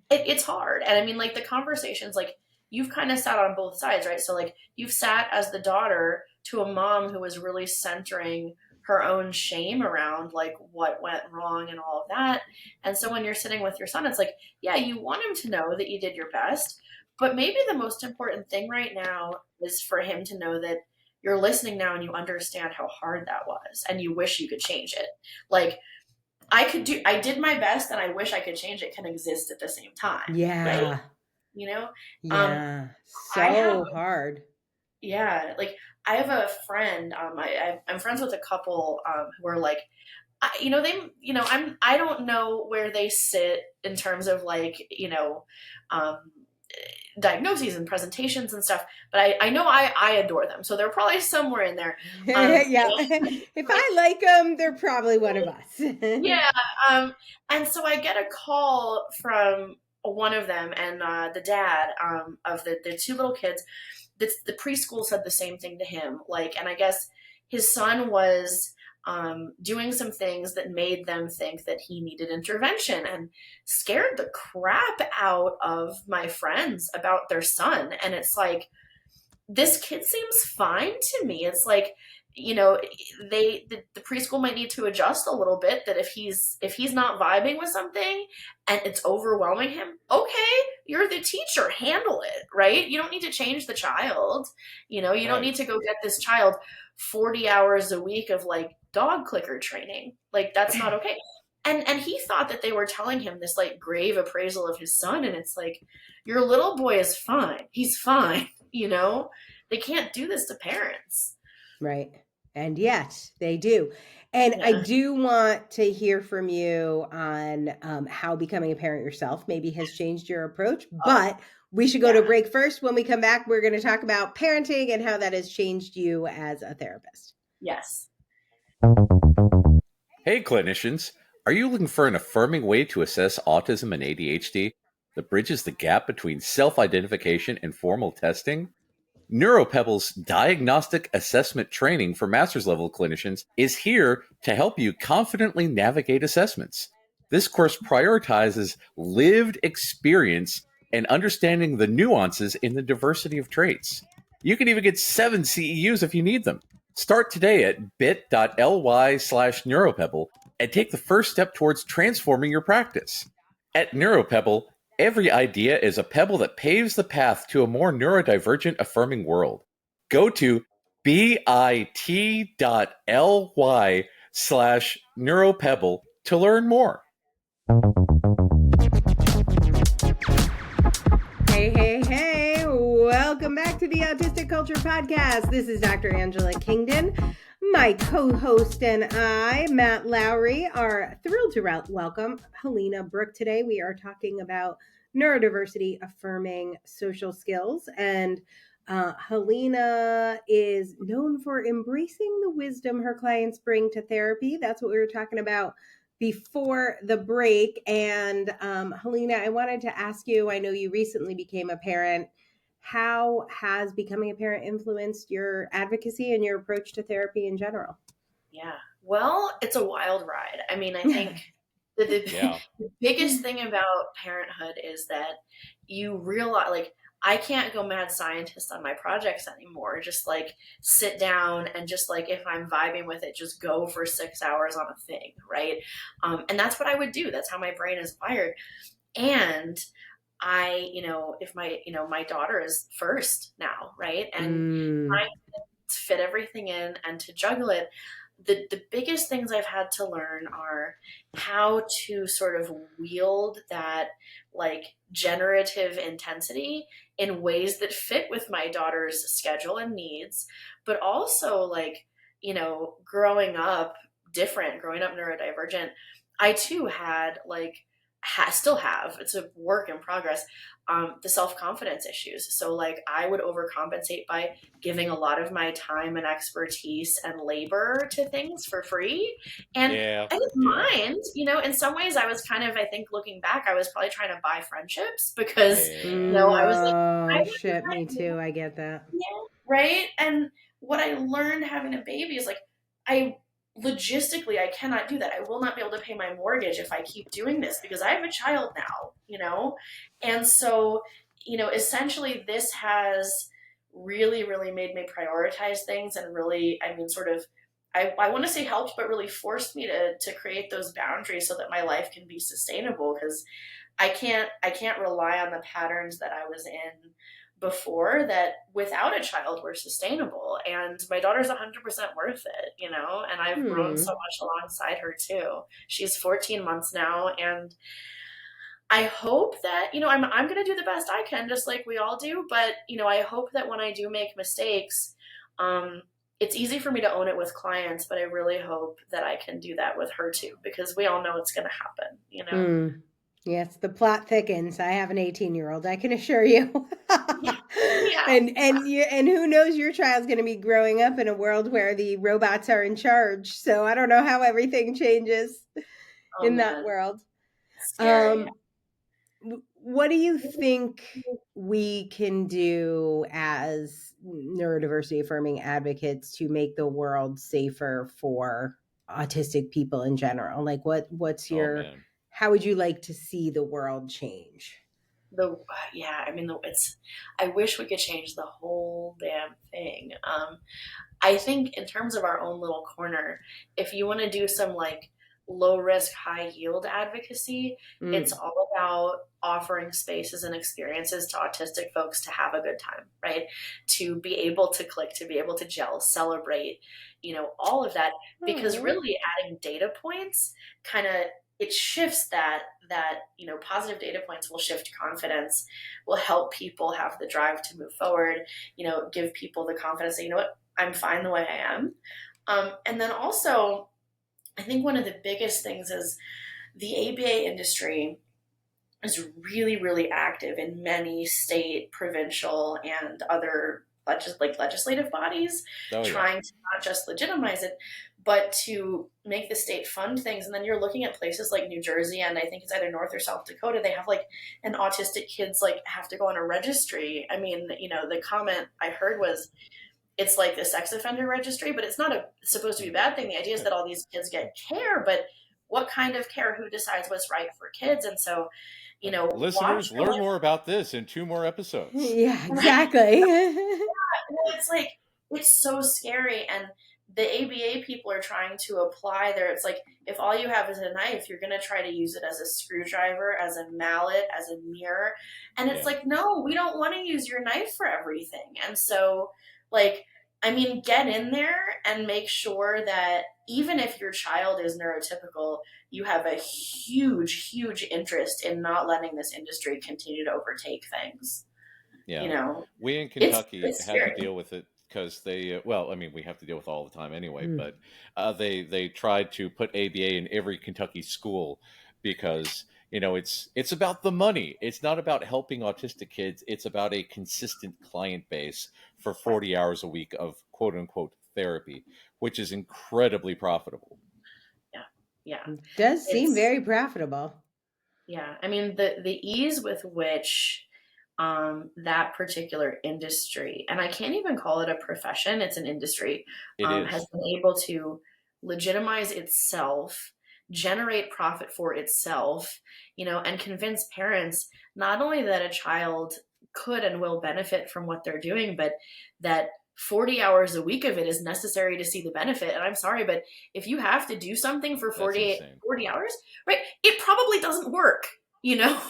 It's hard. And I mean, like, the conversations, like, you've kind of sat on both sides, right? So, like, you've sat as the daughter to a mom who was really centering her own shame around, like, what went wrong and all of that. And so when you're sitting with your son, it's like, yeah, you want him to know that you did your best. But maybe the most important thing right now is for him to know that you're listening now and you understand how hard that was and you wish you could change it. Like, I did my best and I wish I could change it can exist at the same time. Yeah. Right? You know? Yeah. Hard. Yeah. Like, I have a friend, I'm friends with a couple who are like, I don't know where they sit in terms of like, diagnoses and presentations and stuff, but I know I adore them, so they're probably somewhere in there. Yeah. If I like them, they're probably one of us. Yeah. And so I get a call from one of them, and the dad of the two little kids. The preschool said the same thing to him. Like, and I guess his son was doing some things that made them think that he needed intervention, and scared the crap out of my friends about their son. And it's like, this kid seems fine to me. It's like, the preschool might need to adjust a little bit, that if he's not vibing with something and it's overwhelming him, okay, you're the teacher, handle it, right? You don't need to change the child. You don't need to go get this child 40 hours a week of like dog clicker training. Like, that's not okay. And he thought that they were telling him this like grave appraisal of his son. And it's like, your little boy is fine. He's fine. They can't do this to parents. Right. And yet they do. And I do want to hear from you on how becoming a parent yourself maybe has changed your approach, but we should go to break first. When we come back, we're going to talk about parenting and how that has changed you as a therapist. Yes. Hey, clinicians. Are you looking for an affirming way to assess autism and ADHD that bridges the gap between self-identification and formal testing? NeuroPebble's diagnostic assessment training for master's level clinicians is here to help you confidently navigate assessments. This course prioritizes lived experience and understanding the nuances in the diversity of traits. You can even get 7 CEUs if you need them. Start today at bit.ly/neuropebble and take the first step towards transforming your practice. At NeuroPebble, every idea is a pebble that paves the path to a more neurodivergent affirming world. Go to bit.ly/neuropebble to learn more. Hey. welcome back to the Autistic Culture Podcast. This is Dr. Angela Kingdon. My co-host and I, Matt Lowry, are thrilled to welcome Halina Brooke today. We are talking about neurodiversity affirming social skills, and Halina is known for embracing the wisdom her clients bring to therapy. That's what we were talking about before the break. And Halina, I wanted to ask you, I know you recently became a parent. How has becoming a parent influenced your advocacy and your approach to therapy in general? Yeah, well, it's a wild ride. I mean, I think the biggest thing about parenthood is that you realize, like, I can't go mad scientist on my projects anymore. Just like sit down and just like, if I'm vibing with it, just go for 6 hours on a thing, right? And that's what I would do. That's how my brain is wired. And I, if my daughter is first now, right? And trying to fit everything in and to juggle it, the biggest things I've had to learn are how to sort of wield that like generative intensity in ways that fit with my daughter's schedule and needs, but also like, growing up neurodivergent, I too had like, still have, it's a work in progress, the self-confidence issues. So like I would overcompensate by giving a lot of my time and expertise and labor to things for free. And I didn't mind, in some ways I was kind of, I think looking back, I was probably trying to buy friendships because, I was like, shit, me too. I get that. Yeah, right. And what I learned having a baby is like, logistically, I cannot do that. I will not be able to pay my mortgage if I keep doing this because I have a child now, And so, essentially this has really, really made me prioritize things and really, I want to say helped, but really forced me to create those boundaries so that my life can be sustainable because I can't rely on the patterns that I was in before that without a child were sustainable. And my daughter's 100% worth it, and I've grown so much alongside her too. She's 14 months now. And I hope that, I'm going to do the best I can, just like we all do. But, I hope that when I do make mistakes, it's easy for me to own it with clients, but I really hope that I can do that with her too, because we all know it's going to happen, Yes, the plot thickens. I have an 18-year-old, I can assure you. Yeah. And who knows, your child's going to be growing up in a world where the robots are in charge. So I don't know how everything changes in that world. Scary. What do you think we can do as neurodiversity affirming advocates to make the world safer for autistic people in general? Like what's your how would you like to see the world change? I wish we could change the whole damn thing. I think in terms of our own little corner, if you want to do some like low risk, high yield advocacy, it's all about offering spaces and experiences to autistic folks to have a good time, right? To be able to click, to be able to gel, celebrate, all of that, because really adding data points it shifts that, positive data points will shift confidence, will help people have the drive to move forward, give people the confidence that, I'm fine the way I am. And then also, I think one of the biggest things is the ABA industry is really, really active in many state, provincial, and other legislative bodies, trying to not just legitimize it, but to make the state fund things. And then you're looking at places like New Jersey, and I think it's either North or South Dakota, they have like an autistic kids have to go on a registry. I mean, the comment I heard was, it's like the sex offender registry, but it's not supposed to be a bad thing. The idea is that all these kids get care, but what kind of care, who decides what's right for kids? And so, listeners, learn more about this in 2 more episodes. Yeah, exactly. It's so scary. And the ABA people are trying to apply there. It's like, if all you have is a knife, you're going to try to use it as a screwdriver, as a mallet, as a mirror. And it's like, no, we don't want to use your knife for everything. And so get in there and make sure that even if your child is neurotypical, you have a huge, huge interest in not letting this industry continue to overtake things. Yeah. You know, we in Kentucky it's had to scary. deal with it because they, well, I mean, we have to deal with it all the time anyway, but they tried to put ABA in every Kentucky school because, you know, it's about the money. It's not about helping autistic kids. It's about a consistent client base for 40 hours a week of quote unquote therapy, which is incredibly profitable. Yeah. Does seem It's, very profitable. yeah. I mean, the ease with which that particular industry, and I can't even call it a profession, it's an industry, It has is. been able to legitimize itself, generate profit for itself, you know, and convince parents not only that a child could and will benefit from what they're doing, but that 40 hours a week of it is necessary to see the benefit. And I'm sorry, but if you have to do something for That's 40 insane. hours, right, it probably doesn't work, you know?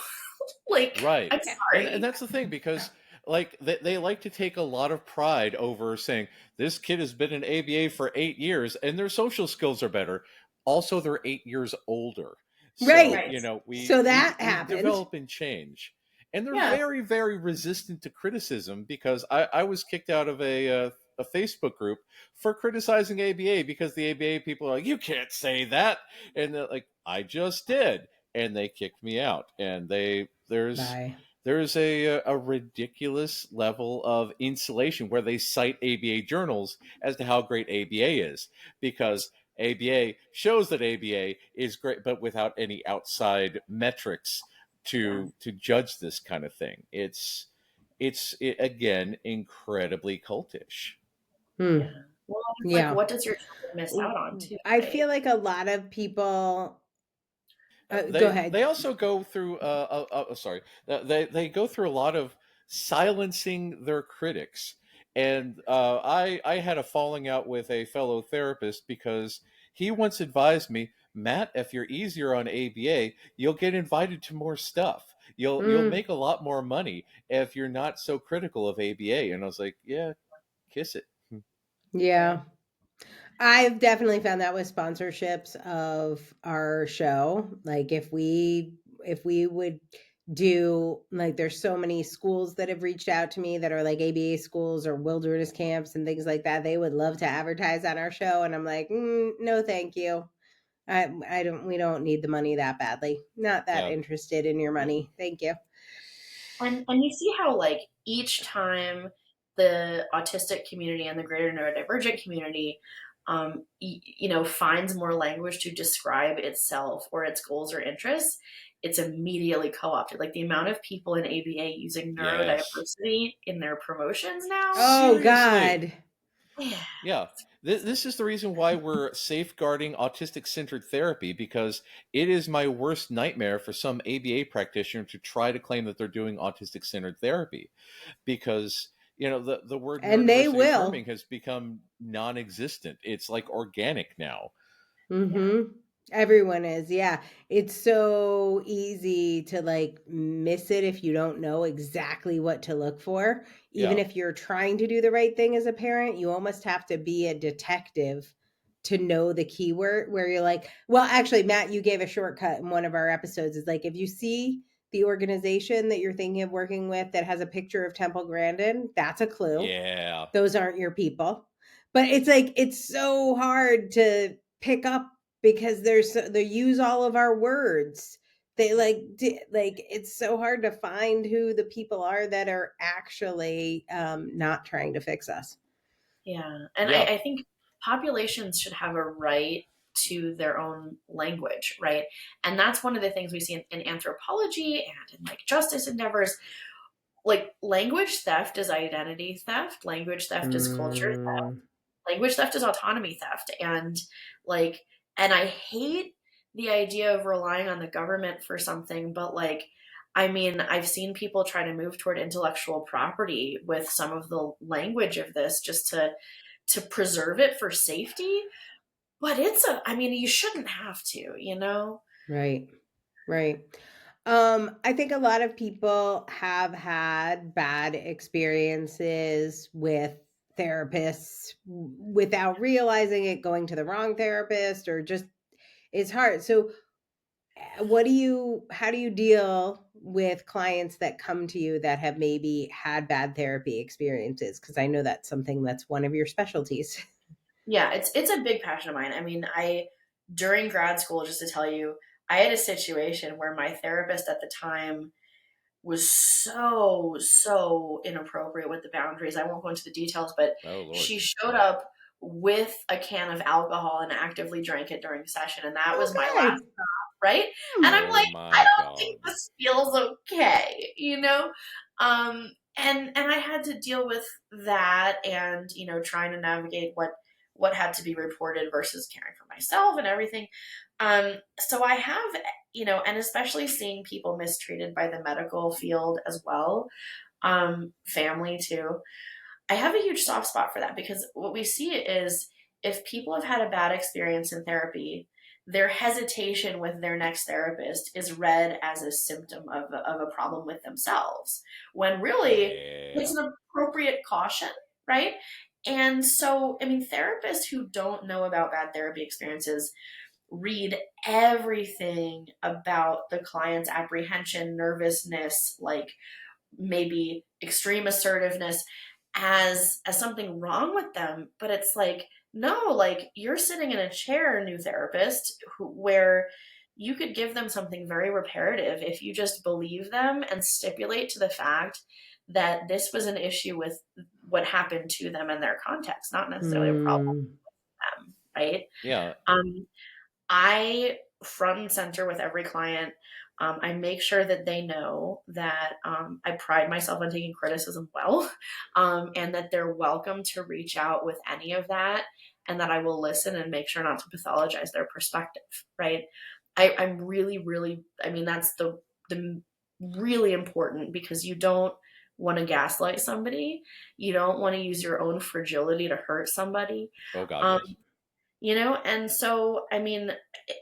Like, Right. I'm sorry. And that's the thing, because like they like to take a lot of pride over saying this kid has been in ABA for 8 years and their social skills are better. Also, they're 8 years older. So, Right. you know, So that we happened. develop and change. And they're Yeah. very, very resistant to criticism, because I was kicked out of a Facebook group for criticizing ABA because the ABA people are like, you can't say that. And they're like, I just did. And they kicked me out. And Bye. there's a ridiculous level of insulation where they cite ABA journals as to how great ABA is, because ABA shows that ABA is great, but without any outside metrics to judge this kind of thing. It's again incredibly cultish. Yeah. Well, it's like, Yeah. what does your child miss out on too? I Right? feel like a lot of people. Go ahead. They also go through sorry, they go through a lot of silencing their critics. And I had a falling out with a fellow therapist because he once advised me, Matt, if you're easier on ABA, you'll get invited to more stuff. You'll make a lot more money if you're not so critical of ABA. And I was like, yeah, kiss it. Yeah. I've definitely found that with sponsorships of our show. Like if we would do, like, there's so many schools that have reached out to me that are like ABA schools or wilderness camps and things like that. They would love to advertise on our show, and I'm like, no, thank you. We don't need the money that badly. Not that interested in your money. Thank you. And you see how, like, each time the autistic community and the greater neurodivergent community, you know, finds more language to describe itself or its goals or interests, it's immediately co-opted. Like the amount of people in ABA using neurodiversity in their promotions now. Oh, Seriously. God. Yeah. This is the reason why we're safeguarding autistic-centered therapy, because it is my worst nightmare for some ABA practitioner to try to claim that they're doing autistic-centered therapy, because, you know, the word And they neurodiversity will. affirming has become non-existent. It's like organic now. Mm-hmm. Everyone is. Yeah. It's so easy to like miss it if you don't know exactly what to look for. Even if you're trying to do the right thing as a parent, you almost have to be a detective to know the keyword, where you're like, well, actually, Matt, you gave a shortcut in one of our episodes. Is like, if you see the organization that you're thinking of working with that has a picture of Temple Grandin, that's a clue. Yeah. Those aren't your people. But it's like, it's so hard to pick up because they use all of our words. They it's so hard to find who the people are that are actually not trying to fix us. Yeah. And I think populations should have a right to their own language, right? And that's one of the things we see in anthropology and in like justice endeavors. Like language theft is identity theft, language theft is culture theft, language theft is autonomy theft. And like, and I hate the idea of relying on the government for something, but like, I mean, I've seen people try to move toward intellectual property with some of the language of this just to preserve it for safety. But I mean, you shouldn't have to, you know? Right. I think a lot of people have had bad experiences with therapists without realizing it, going to the wrong therapist, or just it's hard. So how do you deal with clients that come to you that have maybe had bad therapy experiences? Because I know that's something that's one of your specialties. Yeah, it's a big passion of mine. I mean, during grad school, just to tell you, I had a situation where my therapist at the time was so inappropriate with the boundaries. I won't go into the details, but she showed up with a can of alcohol and actively drank it during session, and that was my last stop, right? And I'm like, I don't think this feels okay, you know? And I had to deal with that, and trying to navigate what had to be reported versus caring for myself and everything. So I have, and especially seeing people mistreated by the medical field as well, family too. I have a huge soft spot for that, because what we see is, if people have had a bad experience in therapy, their hesitation with their next therapist is read as a symptom of a problem with themselves, when really it's an appropriate caution, right? And so, I mean, therapists who don't know about bad therapy experiences read everything about the client's apprehension, nervousness, like maybe extreme assertiveness, as something wrong with them. But it's like, no, like, you're sitting in a chair, new therapist, where you could give them something very reparative if you just believe them and stipulate to the fact that this was an issue with what happened to them in their context, not necessarily a problem with them, right? Yeah. I front and center with every client. I make sure that they know that I pride myself on taking criticism well, and that they're welcome to reach out with any of that, and that I will listen and make sure not to pathologize their perspective, right? I'm really, really, I mean, that's the really important, because you don't want to gaslight somebody. You don't want to use your own fragility to hurt somebody. Oh, God, yes. And so, I mean,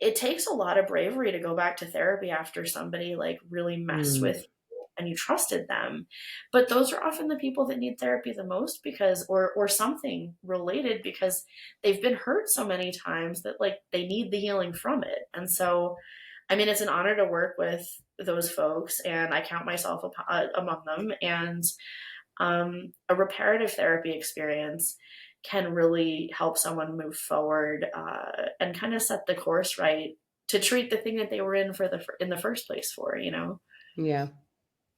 it takes a lot of bravery to go back to therapy after somebody like really messed with you and you trusted them. But those are often the people that need therapy the most, because, or something related, because they've been hurt so many times that like they need the healing from it. And so, I mean, it's an honor to work with those folks, and I count myself among them. And a reparative therapy experience can really help someone move forward, and kind of set the course right to treat the thing that they were in the first place for. Yeah,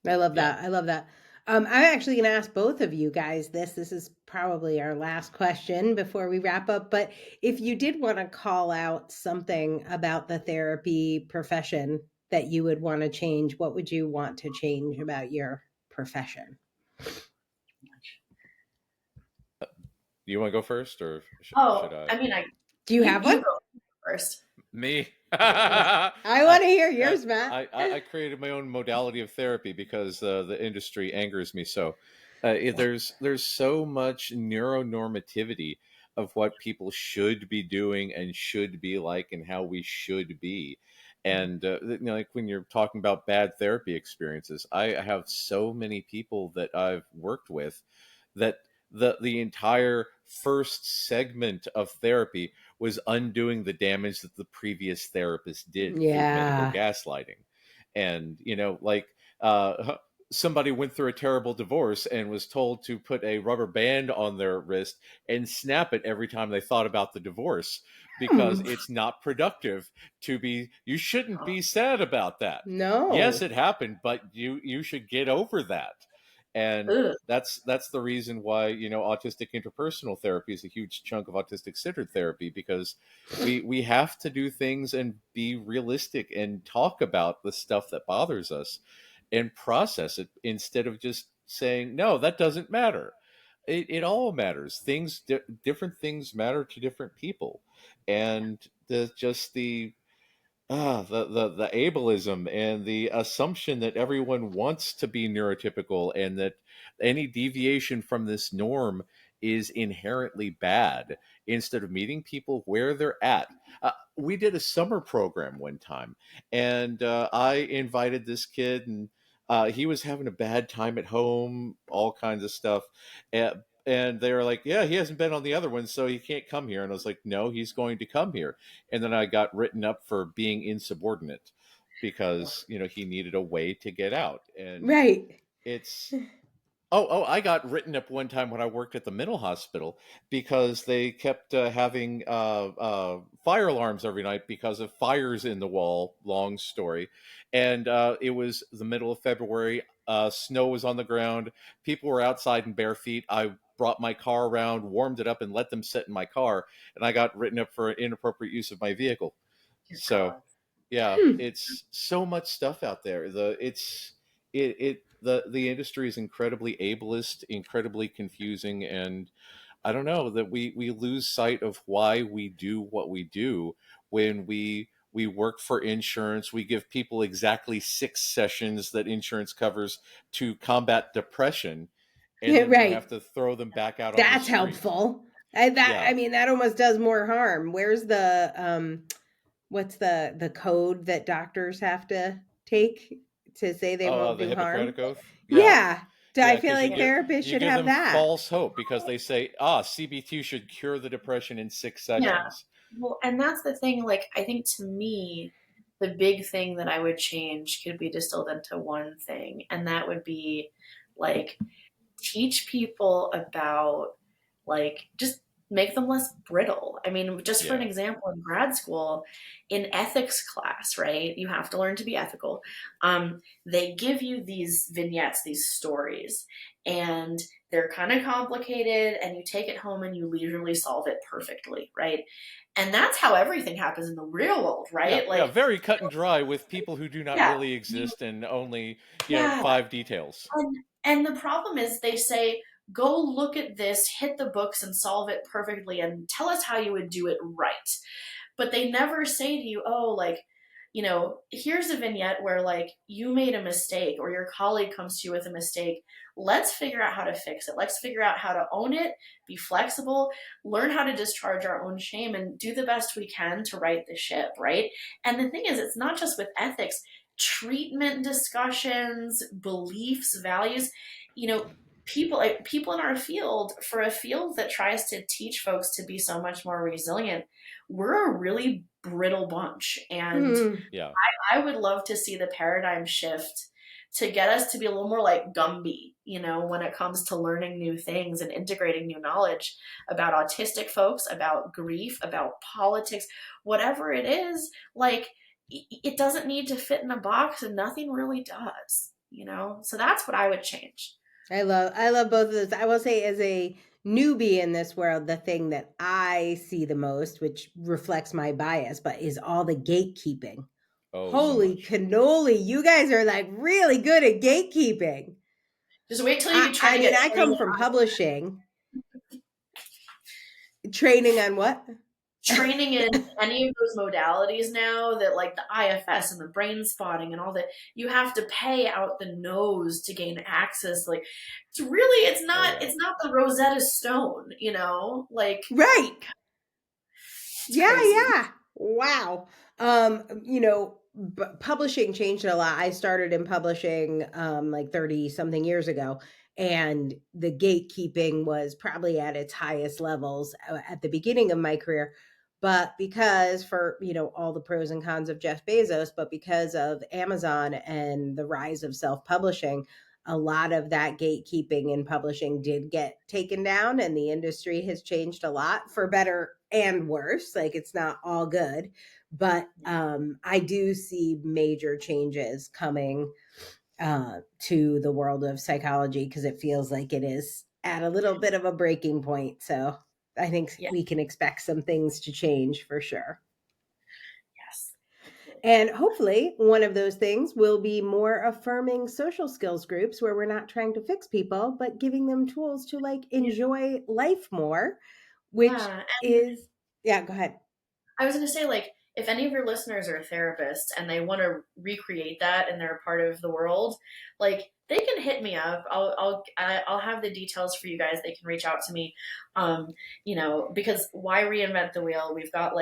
I love that. I love that. I'm actually going to ask both of you guys this. This is probably our last question before we wrap up. But if you did want to call out something about the therapy profession that you would want to change, what would you want to change about your profession? You want to go first, or should I? I mean, do you have one? You go first. Me. I want to hear yours, Matt. I created my own modality of therapy because the industry angers me so. There's so much neuronormativity of what people should be doing and should be like and how we should be. And like when you're talking about bad therapy experiences, I have so many people that I've worked with that the entire first segment of therapy was undoing the damage that the previous therapist did through medical gaslighting. And like somebody went through a terrible divorce and was told to put a rubber band on their wrist and snap it every time they thought about the divorce, because it's not productive you shouldn't be sad about that. No. Yes, it happened, but you should get over that. And that's the reason why autistic interpersonal therapy is a huge chunk of autistic centered therapy, because we have to do things and be realistic and talk about the stuff that bothers us and process it, instead of just saying, no, that doesn't matter. It all matters. Different things matter to different people. And the ableism and the assumption that everyone wants to be neurotypical, and that any deviation from this norm is inherently bad, instead of meeting people where they're at. We did a summer program one time, and I invited this kid, and he was having a bad time at home, all kinds of stuff. And they were like, yeah, he hasn't been on the other one, so he can't come here. And I was like, no, he's going to come here. And then I got written up for being insubordinate. because, he needed a way to get out. And Right. it's, I got written up one time when I worked at the mental hospital because they kept having fire alarms every night because of fires in the wall. Long story. And it was the middle of February. Snow was on the ground. People were outside in bare feet. I brought my car around, warmed it up, and let them sit in my car. And I got written up for inappropriate use of my vehicle. So, yeah, it's so much stuff out there. The industry is incredibly ableist, incredibly confusing, and I don't know that we lose sight of why we do what we do when we work for insurance. We give people exactly 6 sessions that insurance covers to combat depression, and then we have to throw them back out on the street. That's helpful. I mean, that almost does more harm. Where's the what's the code that doctors have to take to say they won't do harm? Hippocratic Oath. Yeah. I feel like therapists should have that. False hope because they say, CBT should cure the depression in 6 sessions. Yeah. Well, and that's the thing. Like, I think to me, the big thing that I would change could be distilled into one thing, and that would be like teach people about just make them less brittle. I mean, just for an example, in grad school, in ethics class, right, you have to learn to be ethical. They give you these vignettes, these stories, and they're kind of complicated, and you take it home and you leisurely solve it perfectly, right? And that's how everything happens in the real world, right? Yeah, very cut and dry with people who do not really exist and only 5 details. And the problem is they say, go look at this, hit the books and solve it perfectly and tell us how you would do it right. But they never say to you, here's a vignette where you made a mistake or your colleague comes to you with a mistake. Let's figure out how to fix it. Let's figure out how to own it, be flexible, learn how to discharge our own shame and do the best we can to right the ship, right? And the thing is, it's not just with ethics, treatment discussions, beliefs, values, people in our field, for a field that tries to teach folks to be so much more resilient, we're a really brittle bunch. And I would love to see the paradigm shift to get us to be a little more like Gumby, when it comes to learning new things and integrating new knowledge about autistic folks, about grief, about politics, whatever it is. It doesn't need to fit in a box, and nothing really does, So that's what I would change. I love both of those. I will say, as a newbie in this world, the thing that I see the most, which reflects my bias, but is all the gatekeeping. Holy cannoli. You guys are really good at gatekeeping. Just wait till you try to get I come from publishing. Training on what? Training in any of those modalities now that the IFS and the brain spotting and all that, you have to pay out the nose to gain access. It's not the Rosetta Stone, Right. Yeah. Wow. Publishing changed a lot. I started in publishing 30 something years ago, and the gatekeeping was probably at its highest levels at the beginning of my career. But because for, all the pros and cons of Jeff Bezos, but because of Amazon and the rise of self-publishing, a lot of that gatekeeping in publishing did get taken down, and the industry has changed a lot for better and worse. It's not all good, but I do see major changes coming to the world of psychology, because it feels like it is at a little bit of a breaking point. So I think we can expect some things to change for sure. Yes. And hopefully one of those things will be more affirming social skills groups where we're not trying to fix people, but giving them tools to enjoy life more, which is, go ahead. I was going to say, if any of your listeners are therapists and they want to recreate that and they're a part of the world, they can hit me up. I'll have the details for you guys. They can reach out to me. Because why reinvent the wheel? We've got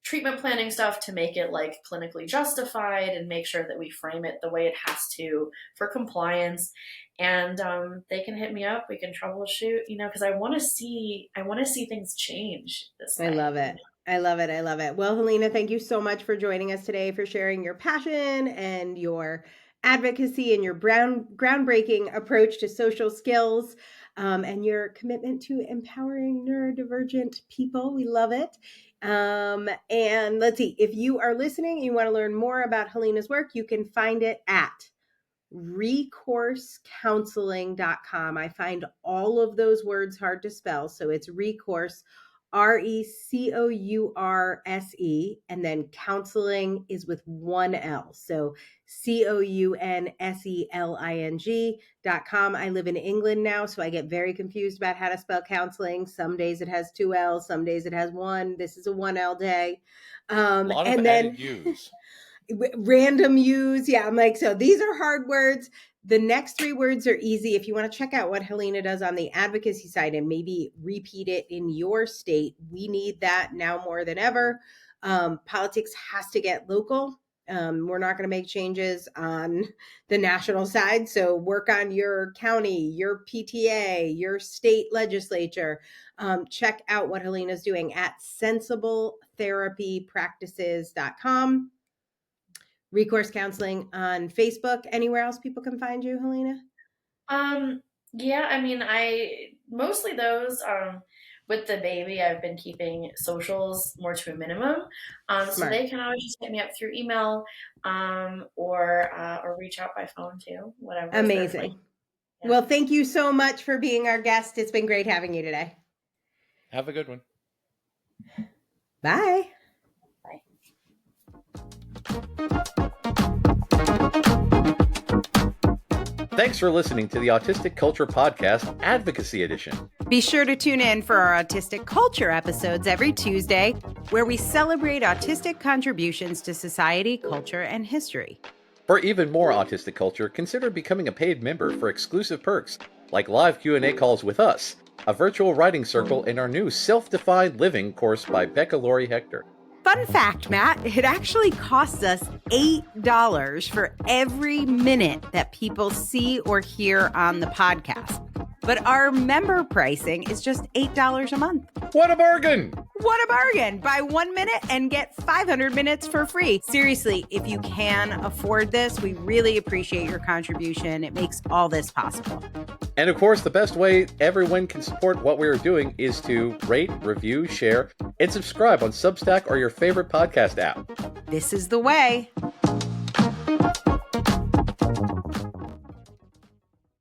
treatment planning stuff to make it clinically justified and make sure that we frame it the way it has to for compliance. And they can hit me up. We can troubleshoot, because I want to see things change this way. I love it. I love it. I love it. Well, Halina, thank you so much for joining us today, for sharing your passion and your advocacy and your groundbreaking approach to social skills, and your commitment to empowering neurodivergent people. We love it. And let's see, if you are listening and you want to learn more about Halina's work, you can find it at recoursecounseling.com. I find all of those words hard to spell. So it's recourse, RECOURSE, and then counseling is with one L. So COUNSELING.com. I live in England now, so I get very confused about how to spell counseling. Some days it has two L's, some days it has one. This is a 1L day. A lot of added U's. Random use. Yeah, I'm like, so these are hard words. The next three words are easy. If you want to check out what Halina does on the advocacy side and maybe repeat it in your state, we need that now more than ever. Politics has to get local. We're not going to make changes on the national side. So work on your county, your PTA, your state legislature. Check out what Halina's doing at sensibletherapypractices.com. Recourse Counseling on Facebook. Anywhere else people can find you, Halina? Yeah, I mean, mostly those, with the baby, I've been keeping socials more to a minimum. So they can always just hit me up through email, or reach out by phone too, whatever. Amazing. Yeah. Well, thank you so much for being our guest. It's been great having you today. Have a good one. Bye. Thanks for listening to the Autistic Culture Podcast Advocacy Edition. Be sure to tune in for our Autistic Culture episodes every Tuesday, where we celebrate autistic contributions to society, culture, and history. For even more autistic culture, consider becoming a paid member for exclusive perks like live Q&A calls with us, a virtual writing circle, and our new Self-Defined Living course by Becca Laurie Hector. Fun fact, Matt, it actually costs us $8 for every minute that people see or hear on the podcast. But our member pricing is just $8 a month. What a bargain! What a bargain! Buy 1 minute and get 500 minutes for free. Seriously, if you can afford this, we really appreciate your contribution. It makes all this possible. And of course, the best way everyone can support what we are doing is to rate, review, share, and subscribe on Substack or your favorite podcast app. This is the way.